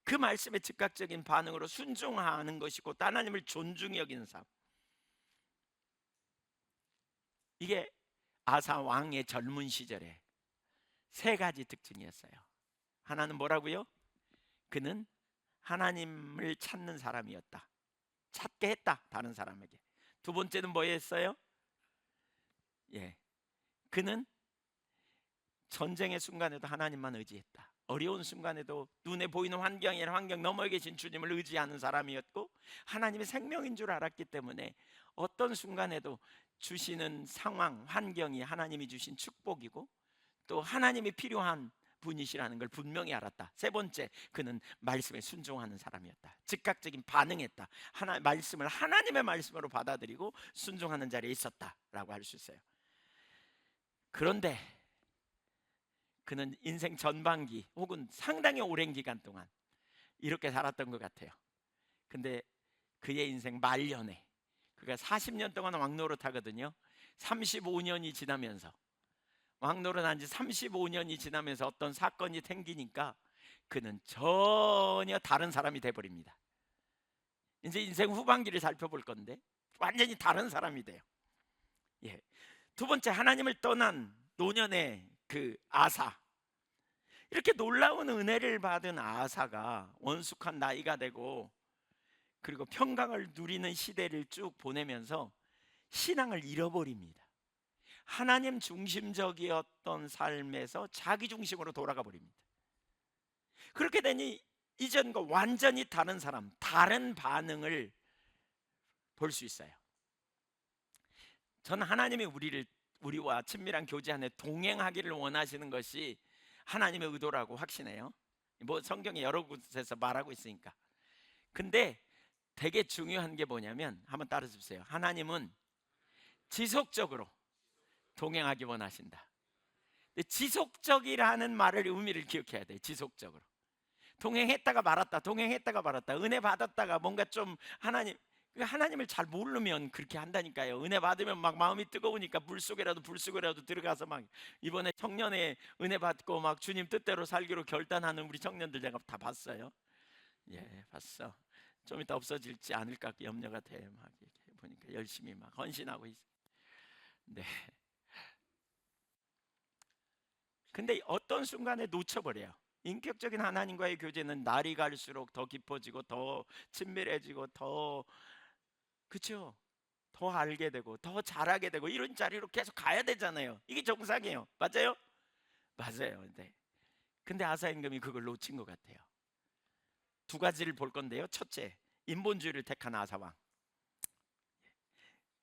Speaker 1: 그 말씀의 즉각적인 반응으로 순종하는 것이고 또 하나님을 존중히 여기는 삶. 이게 아사 왕의 젊은 시절에 세 가지 특징이었어요. 하나는 뭐라고요? 그는 하나님을 찾는 사람이었다. 찾게 했다, 다른 사람에게. 두 번째는 뭐였어요? 예, 그는 전쟁의 순간에도 하나님만 의지했다. 어려운 순간에도 눈에 보이는 환경이 아니라 환경 너머에 계신 주님을 의지하는 사람이었고, 하나님의 생명인 줄 알았기 때문에 어떤 순간에도 주시는 상황, 환경이 하나님이 주신 축복이고 또 하나님이 필요한 분이시라는 걸 분명히 알았다. 세 번째, 그는 말씀에 순종하는 사람이었다. 즉각적인 반응했다. 말씀을 하나님의 말씀으로 받아들이고 순종하는 자리에 있었다라고 할 수 있어요. 그런데 그는 인생 전반기 혹은 상당히 오랜 기간 동안 이렇게 살았던 것 같아요. 근데 그의 인생 말년에, 그가 40년 동안 왕노릇 하거든요. 35년이 지나면서, 왕노릇 한 지 35년이 지나면서 어떤 사건이 생기니까 그는 전혀 다른 사람이 돼버립니다. 이제 인생 후반기를 살펴볼 건데 완전히 다른 사람이 돼요. 예. 두 번째, 하나님을 떠난 노년의 그 아사. 이렇게 놀라운 은혜를 받은 아사가 원숙한 나이가 되고 그리고 평강을 누리는 시대를 쭉 보내면서 신앙을 잃어버립니다. 하나님 중심적이었던 삶에서 자기 중심으로 돌아가 버립니다. 그렇게 되니 이전과 완전히 다른 사람, 다른 반응을 볼 수 있어요. 저는 하나님이 우리와 친밀한 교제 안에 동행하기를 원하시는 것이 하나님의 의도라고 확신해요. 뭐 성경에 여러 곳에서 말하고 있으니까. 근데 되게 중요한 게 뭐냐면, 한번 따라 주세요. 하나님은 지속적으로 동행하기 원하신다. 근데 지속적이라는 말을 의미를 기억해야 돼. 지속적으로. 동행했다가 말았다. 동행했다가 말았다. 은혜 받았다가 뭔가 좀 하나님을 잘 모르면 그렇게 한다니까요. 은혜 받으면 막 마음이 뜨거우니까 불 속에라도 들어가서 막 이번에 청년회 은혜 받고 막 주님 뜻대로 살기로 결단하는 우리 청년들 제가 다 봤어요. 예, 봤어. 좀 이따 없어질지 않을까 염려가 돼. 막 이렇게 보니까 열심히 막 헌신하고 있어. 네. 근데 어떤 순간에 놓쳐버려요. 인격적인 하나님과의 교제는 날이 갈수록 더 깊어지고 더 친밀해지고 더, 그렇죠? 더 알게 되고 더 잘하게 되고 이런 자리로 계속 가야 되잖아요. 이게 정상이에요. 맞아요? 맞아요. 네. 근데 아사 임금이 그걸 놓친 것 같아요. 두 가지를 볼 건데요. 첫째, 인본주의를 택한 아사 왕.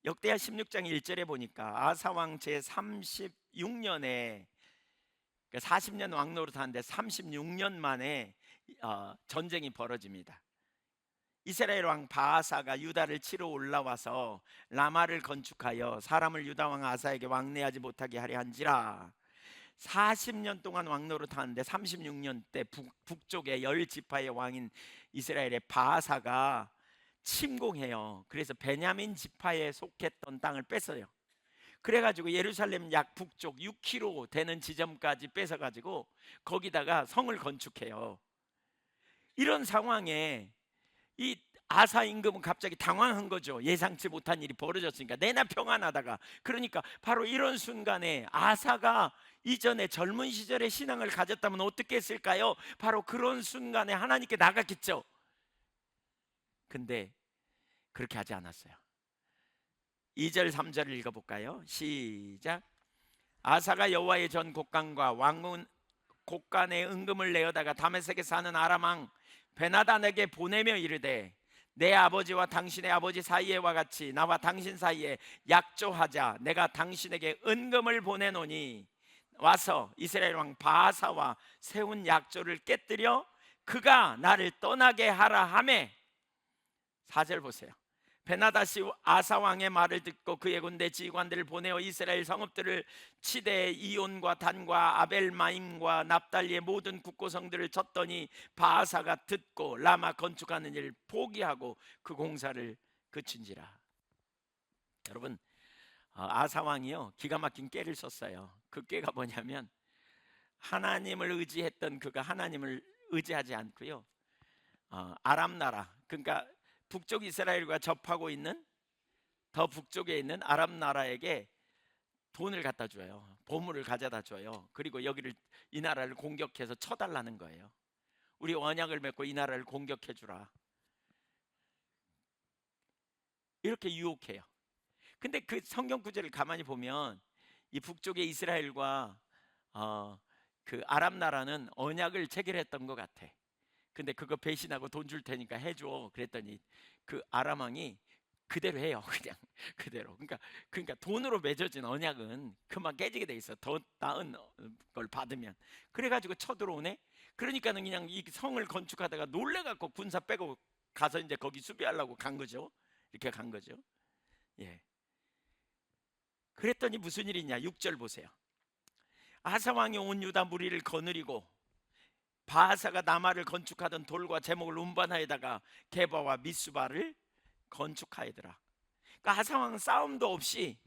Speaker 1: 역대하 16장 1절에 보니까 아사 왕 제 36년에 40년 왕노릇 하는데 36년 만에 전쟁이 벌어집니다. 이스라엘 왕 바하사가 유다를 치러 올라와서 라마를 건축하여 사람을 유다 왕 아사에게 왕래하지 못하게 하려 한지라. 40년 동안 왕노릇 하는데 36년 때 북쪽의 열 지파의 왕인 이스라엘의 바하사가 침공해요. 그래서 베냐민 지파에 속했던 땅을 뺏어요. 그래가지고 예루살렘 약 북쪽 6km 되는 지점까지 뺏어가지고 거기다가 성을 건축해요. 이런 상황에 이 아사 임금은 갑자기 당황한 거죠. 예상치 못한 일이 벌어졌으니까 내나 평안하다가. 그러니까 바로 이런 순간에 아사가 이전에 젊은 시절에 신앙을 가졌다면 어떻게 했을까요? 바로 그런 순간에 하나님께 나갔겠죠. 근데 그렇게 하지 않았어요. 2절 3절을 읽어볼까요? 시작. 아사가 여호와의 전 곡간과 왕문 곡간에 은금을 내어다가 다메섹에 사는 아람 왕 베나단에게 보내며 이르되 내 아버지와 당신의 아버지 사이에와 같이 나와 당신 사이에 약조하자. 내가 당신에게 은금을 보내노니 와서 이스라엘 왕 바하사와 세운 약조를 깨뜨려 그가 나를 떠나게 하라 하매. 4절 보세요. 베나다시 아사 왕의 말을 듣고 그의 군대 지휘관들을 보내어 이스라엘 성읍들을 치되 이온과 단과 아벨마임과 납달리의 모든 국고성들을 쳤더니 바하사가 듣고 라마 건축하는 일을 포기하고 그 공사를 그친지라. 여러분, 아사 왕이요 기가 막힌 깨를 썼어요. 그 깨가 뭐냐면 하나님을 의지했던 그가 하나님을 의지하지 않고요 아람 나라, 그러니까 북쪽 이스라엘과 접하고 있는 더 북쪽에 있는 아람 나라에게 돈을 갖다 줘요. 보물을 가져다 줘요. 그리고 여기를, 이 나라를 공격해서 쳐달라는 거예요. 우리 언약을 맺고 이 나라를 공격해 주라, 이렇게 유혹해요. 근데 그 성경 구절을 가만히 보면 이 북쪽의 이스라엘과 그 아람 나라는 언약을 체결했던 것 같아. 근데 그거 배신하고 돈 줄 테니까 해줘 그랬더니 그 아람 왕이 그대로 해요. 그냥 그대로. 그러니까 돈으로 맺어진 언약은 그만 깨지게 돼 있어. 더 나은 걸 받으면. 그래가지고 쳐들어오네. 그러니까는 그냥 이 성을 건축하다가 놀래갖고 군사 빼고 가서 이제 거기 수비하려고 간 거죠. 이렇게 간 거죠. 예. 그랬더니 무슨 일이 있냐? 6절 보세요. 아사 왕이 온 유다 무리를 거느리고 바하사가 나마를 건축하던 돌과 제목을 운반하에다가 게바와 미스바를 건축하여더라. 그러니까 아사 왕은 싸움도 없이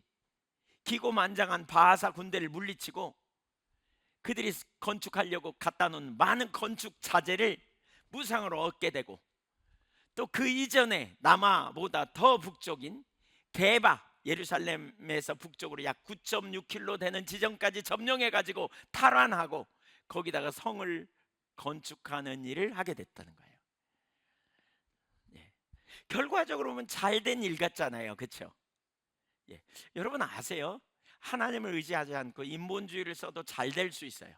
Speaker 1: 기고만장한 바하사 군대를 물리치고 그들이 건축하려고 갖다 놓은 많은 건축 자재를 무상으로 얻게 되고, 또 그 이전에 남아보다 더 북쪽인 게바, 예루살렘에서 북쪽으로 약 9.6km 되는 지점까지 점령해 가지고 탈환하고 거기다가 성을 건축하는 일을 하게 됐다는 거예요. 예. 결과적으로 보면 잘된 일 같잖아요, 그렇죠? 예. 여러분 아세요? 하나님을 의지하지 않고 인본주의를 써도 잘 될 수 있어요.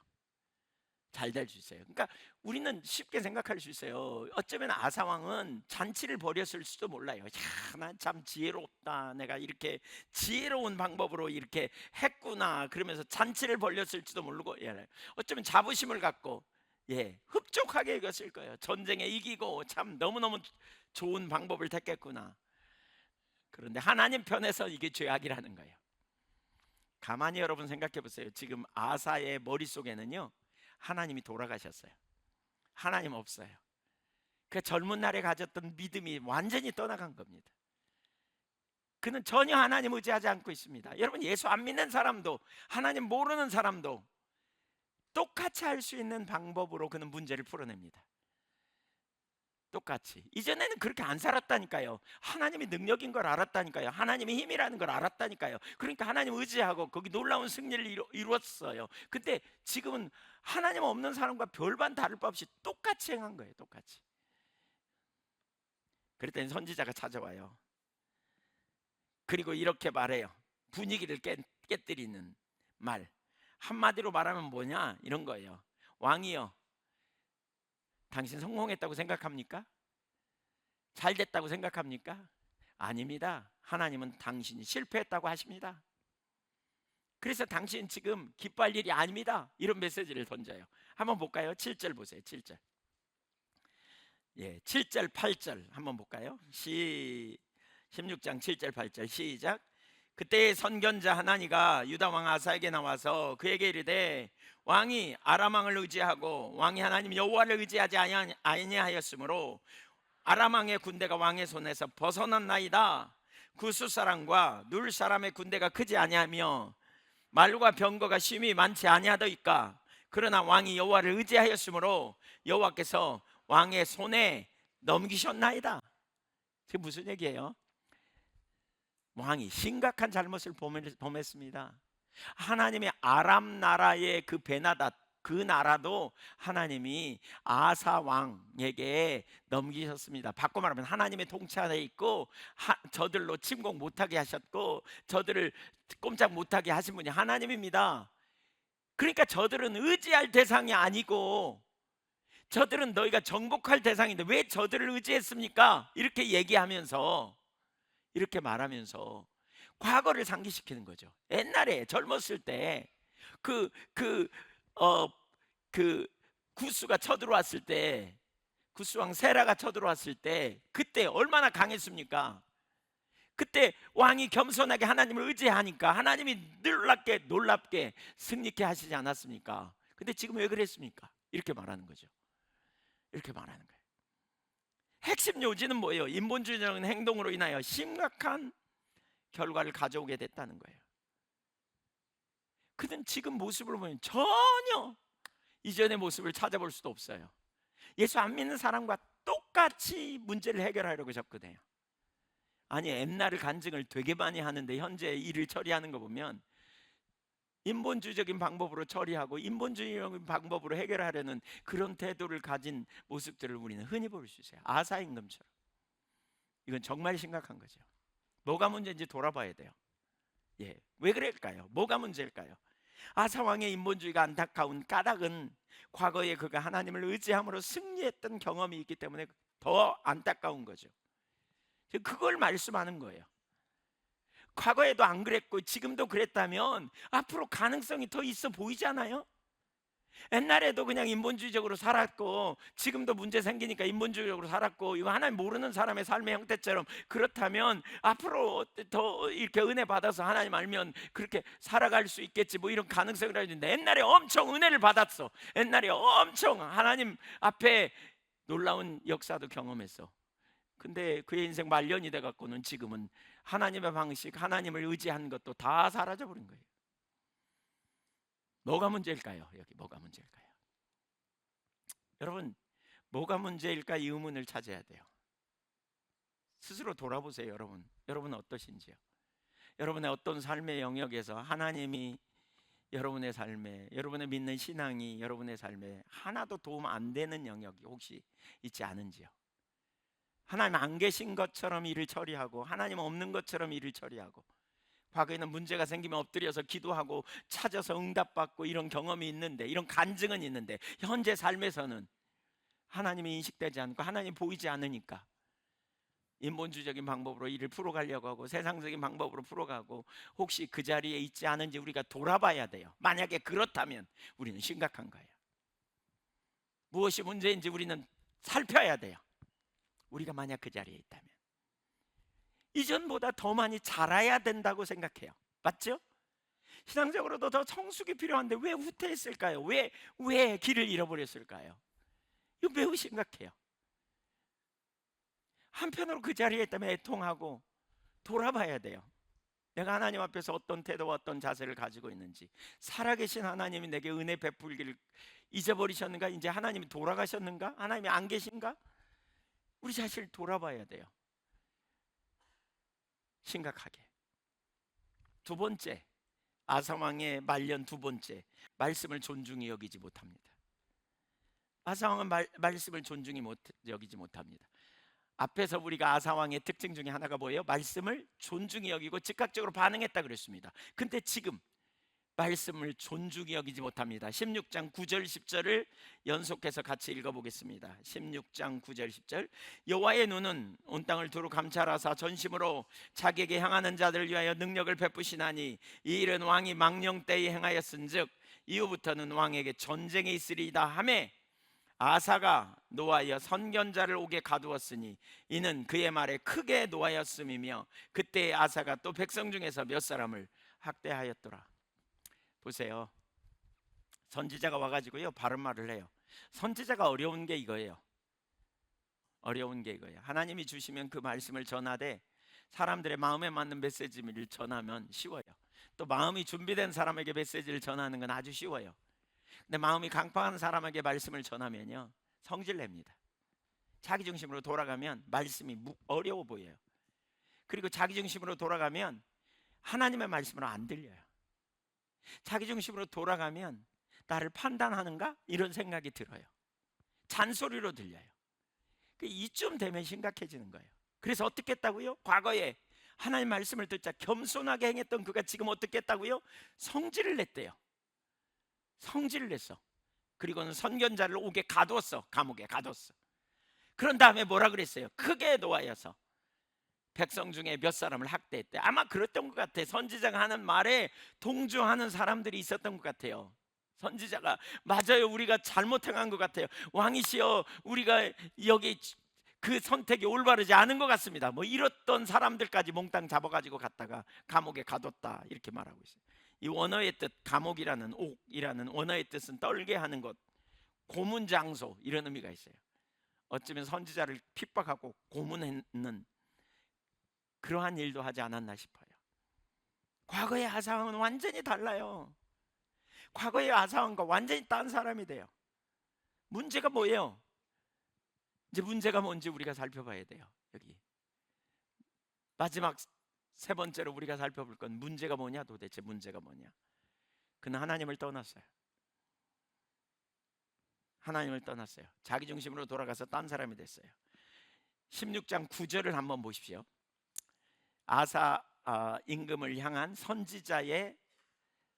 Speaker 1: 잘 될 수 있어요. 그러니까 우리는 쉽게 생각할 수 있어요. 어쩌면 아사 왕은 잔치를 벌였을 수도 몰라요. 야, 난 참 지혜롭다. 내가 이렇게 지혜로운 방법으로 이렇게 했구나. 그러면서 잔치를 벌였을지도 모르고, 예. 어쩌면 자부심을 갖고, 예, 흡족하게 여겼을 거예요. 전쟁에 이기고 참 너무너무 좋은 방법을 택했구나. 그런데 하나님 편에서 이게 죄악이라는 거예요. 가만히 여러분 생각해 보세요. 지금 아사의 머릿속에는요, 하나님이 돌아가셨어요. 하나님 없어요. 그 젊은 날에 가졌던 믿음이 완전히 떠나간 겁니다. 그는 전혀 하나님 의지하지 않고 있습니다. 여러분, 예수 안 믿는 사람도 하나님 모르는 사람도 똑같이 할 수 있는 방법으로 그는 문제를 풀어냅니다. 똑같이. 이전에는 그렇게 안 살았다니까요. 하나님이 능력인 걸 알았다니까요. 하나님이 힘이라는 걸 알았다니까요. 그러니까 하나님 의지하고 거기 놀라운 승리를 이루었어요. 근데 지금은 하나님 없는 사람과 별반 다를 바 없이 똑같이 행한 거예요. 똑같이. 그랬더니 선지자가 찾아와요. 그리고 이렇게 말해요. 분위기를 깨뜨리는 말. 한마디로 말하면 뭐냐? 이런 거예요. 왕이여, 당신 성공했다고 생각합니까? 잘 됐다고 생각합니까? 아닙니다. 하나님은 당신이 실패했다고 하십니다. 그래서 당신 지금 기뻐할 일이 아닙니다. 이런 메시지를 던져요. 한번 볼까요? 7절 보세요. 7절. 예, 7절 8절 한번 볼까요? 16장 7절 8절 시작. 그때 선견자 하나니가 유다 왕 아사에게 나와서 그에게 이르되 왕이 아람 왕을 의지하고 왕이 하나님 여호와를 의지하지 아니하였으므로 아람 왕의 군대가 왕의 손에서 벗어났나이다. 구스 사람과 눌 사람의 군대가 크지 아니하며 말과 병거가 심히 많지 아니하더이까. 그러나 왕이 여호와를 의지하였으므로 여호와께서 왕의 손에 넘기셨나이다. 지금 무슨 얘기예요? 왕이 심각한 잘못을 범했습니다. 하나님의 아람 나라의 그 베나닷, 그 나라도 하나님이 아사 왕에게 넘기셨습니다. 바꿔 말하면 하나님의 통치하에 있고 저들로 침공 못하게 하셨고 저들을 꼼짝 못하게 하신 분이 하나님입니다. 그러니까 저들은 의지할 대상이 아니고 저들은 너희가 정복할 대상인데 왜 저들을 의지했습니까? 이렇게 얘기하면서, 이렇게 말하면서 과거를 상기시키는 거죠. 옛날에 젊었을 때 구스가 쳐들어왔을 때, 구스왕 세라가 쳐들어왔을 때 그때 얼마나 강했습니까? 그때 왕이 겸손하게 하나님을 의지하니까 하나님이 놀랍게 승리케 하시지 않았습니까? 근데 지금 왜 그랬습니까? 이렇게 말하는 거죠. 이렇게 말하는 거예요. 핵심 요지는 뭐예요? 인본주의적인 행동으로 인하여 심각한 결과를 가져오게 됐다는 거예요. 그는 지금 모습을 보면 전혀 이전의 모습을 찾아볼 수도 없어요. 예수 안 믿는 사람과 똑같이 문제를 해결하려고 접근해요. 아니, 옛날을 간증을 되게 많이 하는데 현재 일을 처리하는 거 보면 인본주의적인 방법으로 처리하고 인본주의적인 방법으로 해결하려는 그런 태도를 가진 모습들을 우리는 흔히 볼 수 있어요. 아사 임금처럼. 이건 정말 심각한 거죠. 뭐가 문제인지 돌아봐야 돼요. 예, 왜 그럴까요? 뭐가 문제일까요? 아사 왕의 인본주의가 안타까운 까닭은 과거에 그가 하나님을 의지함으로 승리했던 경험이 있기 때문에 더 안타까운 거죠. 그걸 말씀하는 거예요. 과거에도 안 그랬고 지금도 그랬다면 앞으로 가능성이 더 있어 보이잖아요. 옛날에도 그냥 인본주의적으로 살았고 지금도 문제 생기니까 인본주의적으로 살았고 이거 하나님 모르는 사람의 삶의 형태처럼, 그렇다면 앞으로 더 이렇게 은혜 받아서 하나님 알면 그렇게 살아갈 수 있겠지, 뭐 이런 가능성을 가지는데 옛날에 엄청 은혜를 받았어. 옛날에 엄청 하나님 앞에 놀라운 역사도 경험했어. 근데 그의 인생 말년이 돼갖고는 지금은 하나님의 방식, 하나님을 의지한 것도 다 사라져버린 거예요. 뭐가 문제일까요? 여기 뭐가 문제일까요? 여러분, 뭐가 문제일까? 이 의문을 찾아야 돼요. 스스로 돌아보세요. 여러분 어떠신지요? 여러분의 어떤 삶의 영역에서 하나님이 여러분의 삶에, 여러분의 믿는 신앙이 여러분의 삶에 하나도 도움 안 되는 영역이 혹시 있지 않은지요? 하나님 안 계신 것처럼 일을 처리하고 하나님 없는 것처럼 일을 처리하고 과거에는 문제가 생기면 엎드려서 기도하고 찾아서 응답받고 이런 경험이 있는데, 이런 간증은 있는데 현재 삶에서는 하나님이 인식되지 않고 하나님 보이지 않으니까 인본주의적인 방법으로 일을 풀어가려고 하고 세상적인 방법으로 풀어가고 혹시 그 자리에 있지 않은지 우리가 돌아봐야 돼요. 만약에 그렇다면 우리는 심각한 거예요. 무엇이 문제인지 우리는 살펴야 돼요. 우리가 만약 그 자리에 있다면 이전보다 더 많이 잘해야 된다고 생각해요. 맞죠? 신앙적으로도 더 성숙이 필요한데 왜 후퇴했을까요? 왜 길을 잃어버렸을까요? 이거 매우 심각해요. 한편으로 그 자리에 있다면 애통하고 돌아봐야 돼요. 내가 하나님 앞에서 어떤 태도와 어떤 자세를 가지고 있는지, 살아계신 하나님이 내게 은혜 베풀기를 잊어버리셨는가? 이제 하나님이 돌아가셨는가? 하나님이 안 계신가? 우리 자신을 돌아봐야 돼요. 심각하게. 두 번째, 아사왕의 말년 두 번째, 말씀을 존중히 여기지 못합니다. 아사왕은 말씀을 존중히 여기지 못합니다. 앞에서 우리가 아사왕의 특징 중에 하나가 뭐예요? 말씀을 존중히 여기고 즉각적으로 반응했다 그랬습니다. 근데 지금 말씀을 존중히 여기지 못합니다. 16장 9절 10절을 연속해서 같이 읽어보겠습니다. 16장 9절 10절. 여호와의 눈은 온 땅을 두루 감찰하사 전심으로 자기에게 향하는 자들을 위하여 능력을 베푸시나니 이 일은 왕이 망령 때에 행하였은즉 이후부터는 왕에게 전쟁이 있으리이다 하매 아사가 노하여 선견자를 옥에 가두었으니 이는 그의 말에 크게 노하였음이며 그때 아사가 또 백성 중에서 몇 사람을 학대하였더라. 보세요. 선지자가 와가지고요 바른 말을 해요. 선지자가 어려운 게 이거예요. 어려운 게 이거예요. 하나님이 주시면 그 말씀을 전하되 사람들의 마음에 맞는 메시지를 전하면 쉬워요. 또 마음이 준비된 사람에게 메시지를 전하는 건 아주 쉬워요. 근데 마음이 강팍한 사람에게 말씀을 전하면요 성질냅니다. 자기 중심으로 돌아가면 말씀이 어려워 보여요. 그리고 자기 중심으로 돌아가면 하나님의 말씀으로 안 들려요. 자기 중심으로 돌아가면 나를 판단하는가? 이런 생각이 들어요. 잔소리로 들려요. 이쯤 되면 심각해지는 거예요. 그래서 어떻게 했다고요? 과거에 하나님 말씀을 듣자 겸손하게 행했던 그가 지금 어떻게 했다고요? 성질을 냈대요. 성질을 냈어. 그리고는 선견자를 옥에 가두었어. 감옥에 가두었어. 그런 다음에 뭐라 그랬어요? 크게 노하여서 백성 중에 몇 사람을 학대했대. 아마 그랬던 것 같아. 선지자가 하는 말에 동조하는 사람들이 있었던 것 같아요. 선지자가 맞아요, 우리가 잘못한 것 같아요. 왕이시여, 우리가 여기 그 선택이 올바르지 않은 것 같습니다. 뭐 이랬던 사람들까지 몽땅 잡아가지고 갔다가 감옥에 가뒀다 이렇게 말하고 있어요. 이 원어의 뜻, 감옥이라는 옥이라는 원어의 뜻은 떨게 하는 것, 고문장소 이런 의미가 있어요. 어쩌면 선지자를 핍박하고 고문했는 그러한 일도 하지 않았나 싶어요. 과거의 아사왕은 완전히 달라요. 과거의 아사왕과 완전히 딴 사람이 돼요. 문제가 뭐예요? 이제 문제가 뭔지 우리가 살펴봐야 돼요. 여기 마지막 세 번째로 우리가 살펴볼 건 문제가 뭐냐, 도대체 문제가 뭐냐. 그는 하나님을 떠났어요. 하나님을 떠났어요. 자기 중심으로 돌아가서 딴 사람이 됐어요. 16장 9절을 한번 보십시오. 아사 임금을 향한 선지자의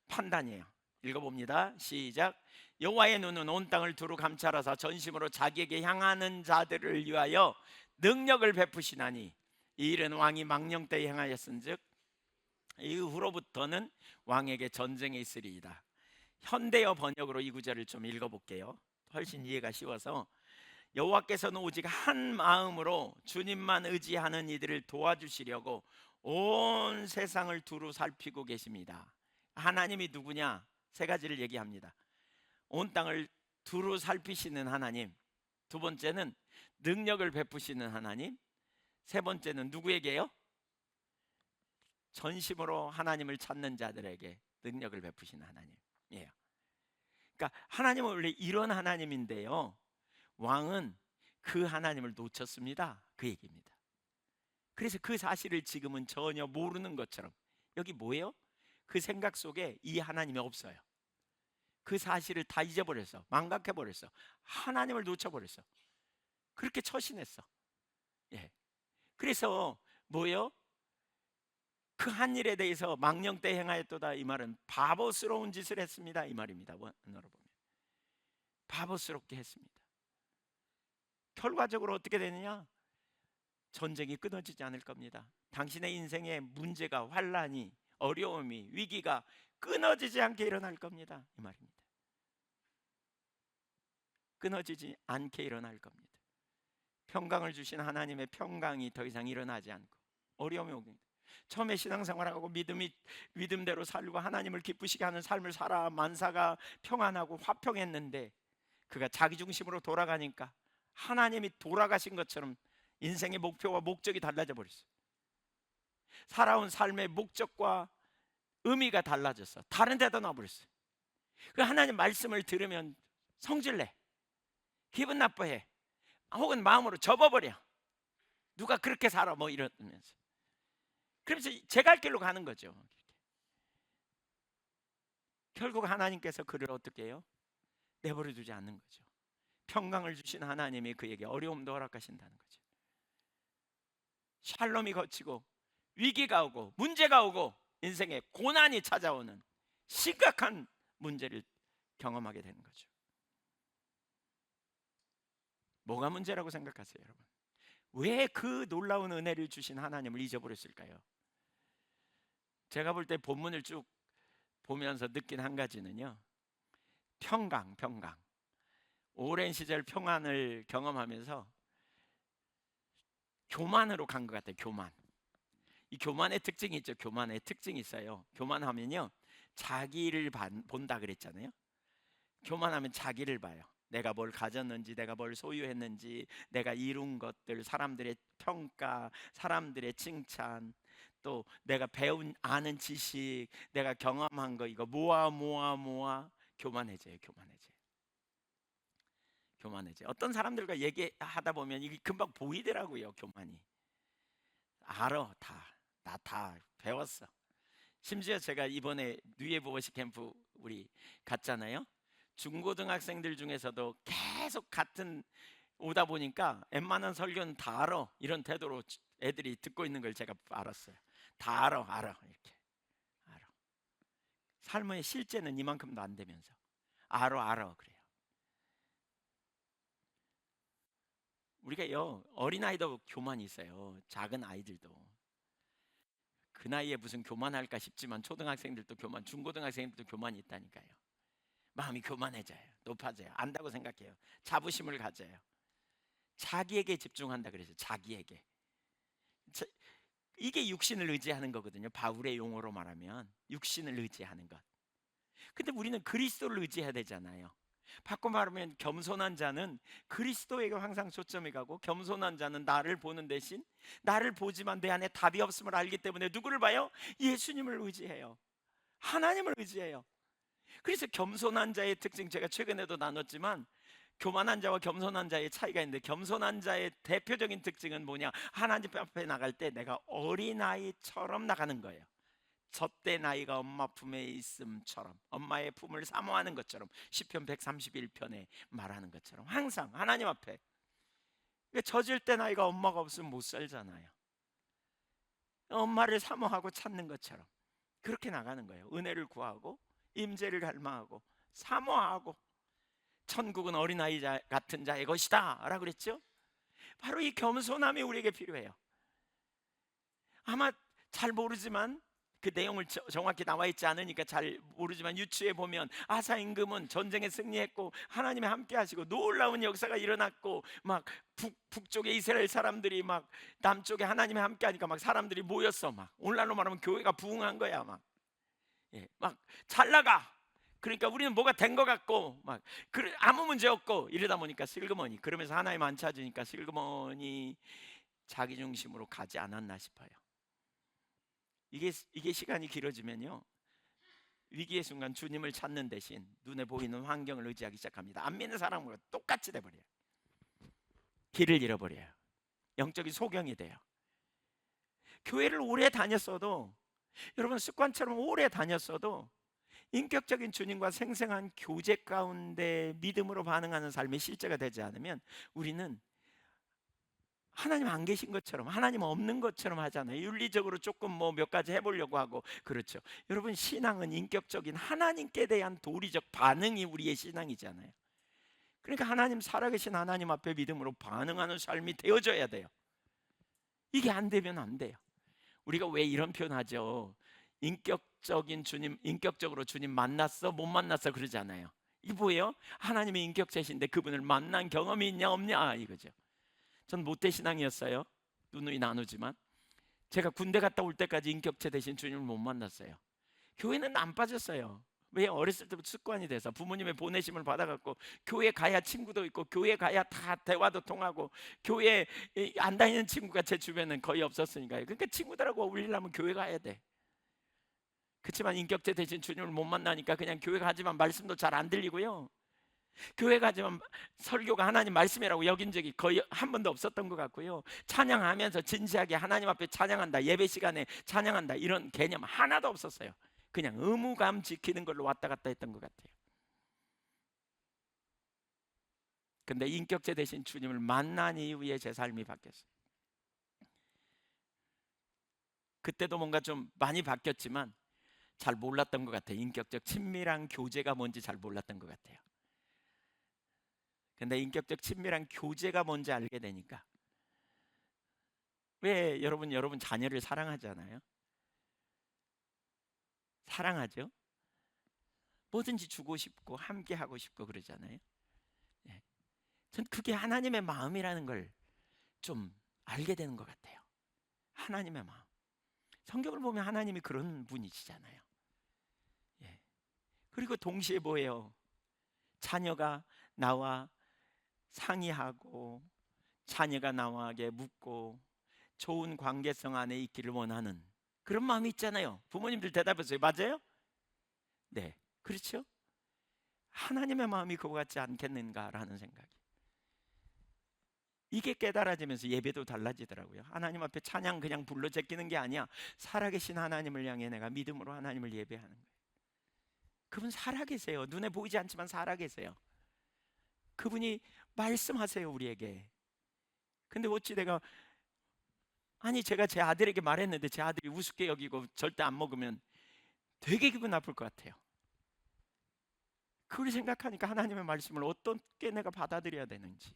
Speaker 1: 판단이에요. 읽어봅니다. 시작. 여호와의 눈은 온 땅을 두루 감찰하사 전심으로 자기에게 향하는 자들을 위하여 능력을 베푸시나니 이 일은 왕이 망령 때에 행하였은즉 이후로부터는 왕에게 전쟁이 있으리이다. 현대어 번역으로 이 구절을 좀 읽어볼게요. 훨씬 이해가 쉬워서 여호와께서는 오직 한 마음으로 주님만 의지하는 이들을 도와주시려고 온 세상을 두루 살피고 계십니다. 하나님이 누구냐? 세 가지를 얘기합니다. 온 땅을 두루 살피시는 하나님, 두 번째는 능력을 베푸시는 하나님, 세 번째는 누구에게요? 전심으로 하나님을 찾는 자들에게 능력을 베푸시는 하나님이에요. 그러니까 하나님은 원래 이런 하나님인데요, 왕은 그 하나님을 놓쳤습니다. 그 얘기입니다. 그래서 그 사실을 지금은 전혀 모르는 것처럼, 여기 뭐예요? 그 생각 속에 이 하나님이 없어요. 그 사실을 다 잊어버렸어. 망각해버렸어. 하나님을 놓쳐버렸어. 그렇게 처신했어. 예. 그래서 뭐예요? 그 한 일에 대해서 망령 때 행하였도다, 이 말은 바보스러운 짓을 했습니다, 이 말입니다. 원어로 보면 바보스럽게 했습니다. 결과적으로 어떻게 되느냐? 전쟁이 끊어지지 않을 겁니다. 당신의 인생의 문제가, 환란이, 어려움이, 위기가 끊어지지 않게 일어날 겁니다, 이 말입니다. 끊어지지 않게 일어날 겁니다. 평강을 주신 하나님의 평강이 더 이상 일어나지 않고 어려움이 오게, 처음에 신앙생활하고 믿음대로 살고 하나님을 기쁘시게 하는 삶을 살아 만사가 평안하고 화평했는데, 그가 자기 중심으로 돌아가니까 하나님이 돌아가신 것처럼 인생의 목표와 목적이 달라져 버렸어요. 살아온 삶의 목적과 의미가 달라졌어. 다른 데다 놔버렸어요. 그 하나님 말씀을 들으면 성질내, 기분 나빠해, 혹은 마음으로 접어버려. 누가 그렇게 살아 뭐 이러면서. 그러면서 제 갈 길로 가는 거죠. 결국 하나님께서 그를 어떻게 해요? 내버려 두지 않는 거죠. 평강을 주신 하나님이 그에게 어려움도 허락하신다는 거죠. 샬롬이 거치고 위기가 오고 문제가 오고 인생에 고난이 찾아오는 심각한 문제를 경험하게 되는 거죠. 뭐가 문제라고 생각하세요, 여러분? 왜 그 놀라운 은혜를 주신 하나님을 잊어버렸을까요? 제가 볼 때 본문을 쭉 보면서 느낀 한 가지는요, 평강. 오랜 시절 평안을 경험하면서 교만으로 간 것 같아요. 교만. 이 교만의 특징이 있죠. 교만의 특징이 있어요. 교만하면요, 자기를 본다 그랬잖아요. 교만하면 자기를 봐요. 내가 뭘 가졌는지, 내가 뭘 소유했는지, 내가 이룬 것들, 사람들의 평가, 사람들의 칭찬, 또 내가 배운 아는 지식, 내가 경험한 거, 이거 모아 교만해져요. 어떤 사람들과 얘기하다 보면 이게 금방 보이더라고요. 교만이. 알아, 나 다 배웠어. 심지어 제가 이번에 뉴에버워시 캠프 우리 갔잖아요. 중고등학생들 중에서도 계속 같은 오다 보니까 웬만한 설교는 다 알아, 이런 태도로 애들이 듣고 있는 걸 제가 알았어요. 다 알아 이렇게. 알아. 삶의 실제는 이만큼도 안 되면서 알아 그래요. 우리가요, 어린아이도 교만이 있어요. 작은 아이들도. 그 나이에 무슨 교만할까 싶지만 초등학생들도 교만, 중고등학생들도 교만이 있다니까요. 마음이 교만해져요. 높아져요. 안다고 생각해요. 자부심을 가져요. 자기에게 집중한다 그래서 자기에게. 이게 육신을 의지하는 거거든요. 바울의 용어로 말하면 육신을 의지하는 것. 근데 우리는 그리스도를 의지해야 되잖아요. 바꿔 말하면 겸손한 자는 그리스도에게 항상 초점이 가고, 겸손한 자는 나를 보는 대신 나를 보지만 내 안에 답이 없음을 알기 때문에 누구를 봐요? 예수님을 의지해요. 하나님을 의지해요. 그래서 겸손한 자의 특징, 제가 최근에도 나눴지만 교만한 자와 겸손한 자의 차이가 있는데, 겸손한 자의 대표적인 특징은 뭐냐? 하나님 앞에 나갈 때 내가 어린아이처럼 나가는 거예요. 젖된 아이가 엄마 품에 있음처럼, 엄마의 품을 사모하는 것처럼, 시편 131편에 말하는 것처럼 항상 하나님 앞에. 젖을 땐 아이가 엄마가 없으면 못 살잖아요. 엄마를 사모하고 찾는 것처럼 그렇게 나가는 거예요. 은혜를 구하고 임재를 갈망하고 사모하고. 천국은 어린아이 같은 자의 것이다 라고 그랬죠. 바로 이 겸손함이 우리에게 필요해요. 아마 잘 모르지만, 그 내용을 정확히 나와 있지 않으니까 잘 모르지만 유추해 보면 아사 임금은 전쟁에 승리했고 하나님이 함께 하시고 놀라운 역사가 일어났고, 막 북쪽에 이스라엘 사람들이 막 남쪽에 하나님이 함께 하니까 막 사람들이 모였어. 막 오늘날로 말하면 교회가 부흥한 거야. 막 잘 나가. 그러니까 우리는 뭐가 된 것 같고 막 아무 문제 없고 이러다 보니까 슬그머니, 그러면서 하나님 안 찾으니까 슬그머니 자기 중심으로 가지 않았나 싶어요. 이게 시간이 길어지면요, 위기의 순간 주님을 찾는 대신 눈에 보이는 환경을 의지하기 시작합니다. 안 믿는 사람과 똑같이 돼버려요. 길을 잃어버려요. 영적인 소경이 돼요. 교회를 오래 다녔어도, 여러분 습관처럼 오래 다녔어도 인격적인 주님과 생생한 교제 가운데 믿음으로 반응하는 삶이 실제가 되지 않으면 우리는 하나님 안 계신 것처럼, 하나님 없는 것처럼 하잖아요. 윤리적으로 조금 뭐 몇 가지 해보려고 하고. 그렇죠. 여러분, 신앙은 인격적인 하나님께 대한 도리적 반응이 우리의 신앙이잖아요. 그러니까 하나님, 살아계신 하나님 앞에 믿음으로 반응하는 삶이 되어져야 돼요. 이게 안 되면 안 돼요. 우리가 왜 이런 표현하죠? 인격적인 주님, 인격적으로 주님 만났어? 못 만났어? 그러잖아요. 이게 뭐예요? 하나님의 인격체신데 그분을 만난 경험이 있냐 없냐 이거죠. 전 모태신앙이었어요. 누누이 나누지만 제가 군대 갔다 올 때까지 인격체 되신 주님을 못 만났어요. 교회는 안 빠졌어요. 왜? 어렸을 때부터 습관이 돼서 부모님의 보내심을 받아갖고 교회 가야 친구도 있고 교회 가야 다 대화도 통하고 교회 안 다니는 친구가 제 주변에는 거의 없었으니까요. 그러니까 친구들하고 어울리려면 교회 가야 돼. 그렇지만 인격체 되신 주님을 못 만나니까 그냥 교회 가지만 말씀도 잘 안 들리고요. 교회 가지만 설교가 하나님 말씀이라고 여긴 적이 거의 한 번도 없었던 것 같고요. 찬양하면서 진지하게 하나님 앞에 찬양한다, 예배 시간에 찬양한다, 이런 개념 하나도 없었어요. 그냥 의무감 지키는 걸로 왔다 갔다 했던 것 같아요. 근데 인격체 되신 주님을 만난 이후에 제 삶이 바뀌었어요. 그때도 뭔가 좀 많이 바뀌었지만 잘 몰랐던 것 같아요. 인격적 친밀한 교제가 뭔지 잘 몰랐던 것 같아요. 근데 인격적 친밀한 교제가 뭔지 알게 되니까, 왜 여러분 자녀를 사랑하잖아요. 사랑하죠. 뭐든지 주고 싶고 함께 하고 싶고 그러잖아요. 예. 전 그게 하나님의 마음이라는 걸 좀 알게 되는 것 같아요. 하나님의 마음. 성경을 보면 하나님이 그런 분이시잖아요. 예. 그리고 동시에 뭐예요? 자녀가 나와 상의하고 자녀가 나와게 묻고 좋은 관계성 안에 있기를 원하는 그런 마음이 있잖아요. 부모님들 대답하세요. 맞아요? 네, 그렇죠? 하나님의 마음이 그와 같지 않겠는가라는 생각이, 이게 깨달아지면서 예배도 달라지더라고요. 하나님 앞에 찬양 그냥 불러 제끼는 게 아니야. 살아계신 하나님을 향해 내가 믿음으로 하나님을 예배하는 거예요. 그분 살아계세요. 눈에 보이지 않지만 살아계세요. 그분이 말씀하세요, 우리에게. 근데 어찌 내가, 아니 제가 제 아들에게 말했는데 제 아들이 우습게 여기고 절대 안 먹으면 되게 기분 나쁠 것 같아요. 그걸 생각하니까 하나님의 말씀을 어떻게 내가 받아들여야 되는지.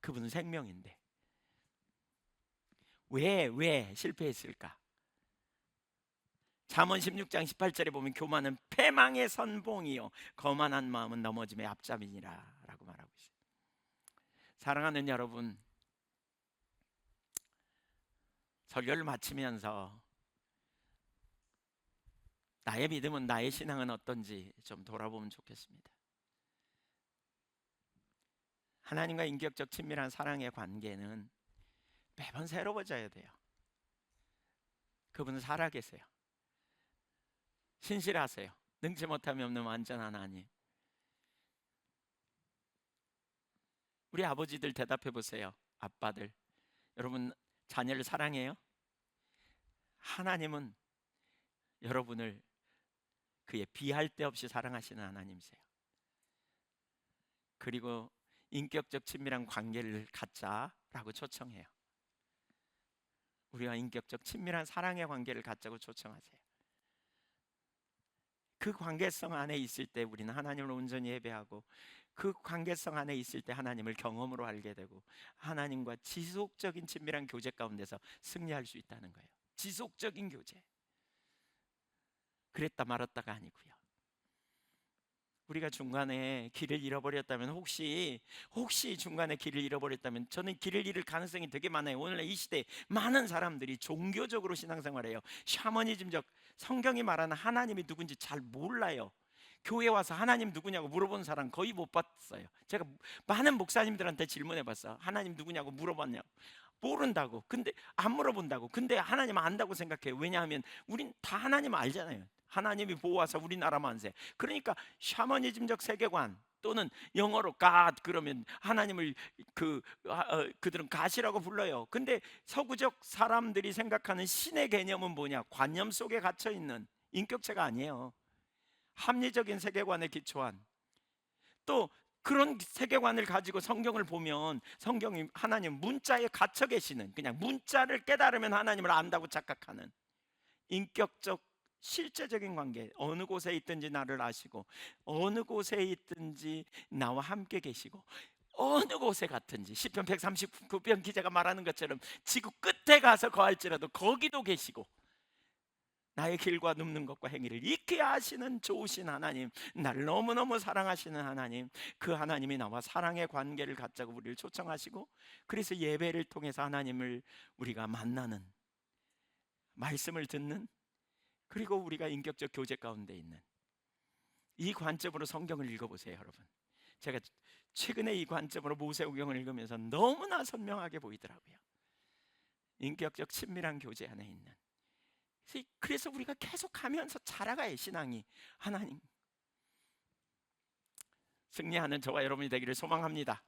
Speaker 1: 그분은 생명인데 왜 실패했을까? 잠언 16장 18절에 보면 교만은 패망의 선봉이요 거만한 마음은 넘어짐의 앞잡이니라 라고 말하고 있어요. 사랑하는 여러분, 설교를 마치면서 나의 믿음은, 나의 신앙은 어떤지 좀 돌아보면 좋겠습니다. 하나님과 인격적 친밀한 사랑의 관계는 매번 새로워져야 돼요. 그분은 살아계세요. 신실하세요. 능치 못함이 없는 완전한 하나님. 우리 아버지들 대답해 보세요. 아빠들, 여러분 자녀를 사랑해요? 하나님은 여러분을 그의 비할 데 없이 사랑하시는 하나님이세요. 그리고 인격적 친밀한 관계를 갖자라고 초청해요. 우리가 인격적 친밀한 사랑의 관계를 갖자고 초청하세요. 그 관계성 안에 있을 때 우리는 하나님을 온전히 예배하고, 그 관계성 안에 있을 때 하나님을 경험으로 알게 되고 하나님과 지속적인 친밀한 교제 가운데서 승리할 수 있다는 거예요. 지속적인 교제. 그랬다 말았다가 아니고요. 우리가 중간에 길을 잃어버렸다면, 혹시 중간에 길을 잃어버렸다면, 저는 길을 잃을 가능성이 되게 많아요. 오늘날 이 시대에 많은 사람들이 종교적으로 신앙생활해요. 샤머니즘적, 성경이 말하는 하나님이 누군지 잘 몰라요. 교회 와서 하나님 누구냐고 물어본 사람 거의 못 봤어요. 제가 많은 목사님들한테 질문해 봤어요. 하나님 누구냐고 물어봤냐고. 모른다고. 근데 안 물어본다고. 근데 하나님 안다고 생각해요. 왜냐하면 우린 다 하나님 알잖아요. 하나님이 보호하사 우리나라 만세. 그러니까 샤머니즘적 세계관, 또는 영어로 God 그러면 하나님을 그들은 God이라고 불러요. 근데 서구적 사람들이 생각하는 신의 개념은 뭐냐? 관념 속에 갇혀 있는 인격체가 아니에요. 합리적인 세계관에 기초한, 또 그런 세계관을 가지고 성경을 보면 성경이 하나님 문자에 갇혀 계시는, 그냥 문자를 깨달으면 하나님을 안다고 착각하는 인격적 실제적인 관계, 어느 곳에 있든지 나를 아시고 어느 곳에 있든지 나와 함께 계시고 어느 곳에 갔든지, 시편 139편 기자가 말하는 것처럼 지구 끝에 가서 거할지라도 거기도 계시고 나의 길과 눕는 것과 행위를 익히 아시는 좋으신 하나님, 나를 너무너무 사랑하시는 하나님, 그 하나님이 나와 사랑의 관계를 갖자고 우리를 초청하시고, 그래서 예배를 통해서 하나님을 우리가 만나는, 말씀을 듣는, 그리고 우리가 인격적 교제 가운데 있는 이 관점으로 성경을 읽어보세요, 여러분. 제가 최근에 이 관점으로 모세오경을 읽으면서 너무나 선명하게 보이더라고요. 인격적 친밀한 교제 안에 있는. 그래서 우리가 계속하면서 자라가요, 신앙이. 하나님 승리하는 저와 여러분이 되기를 소망합니다.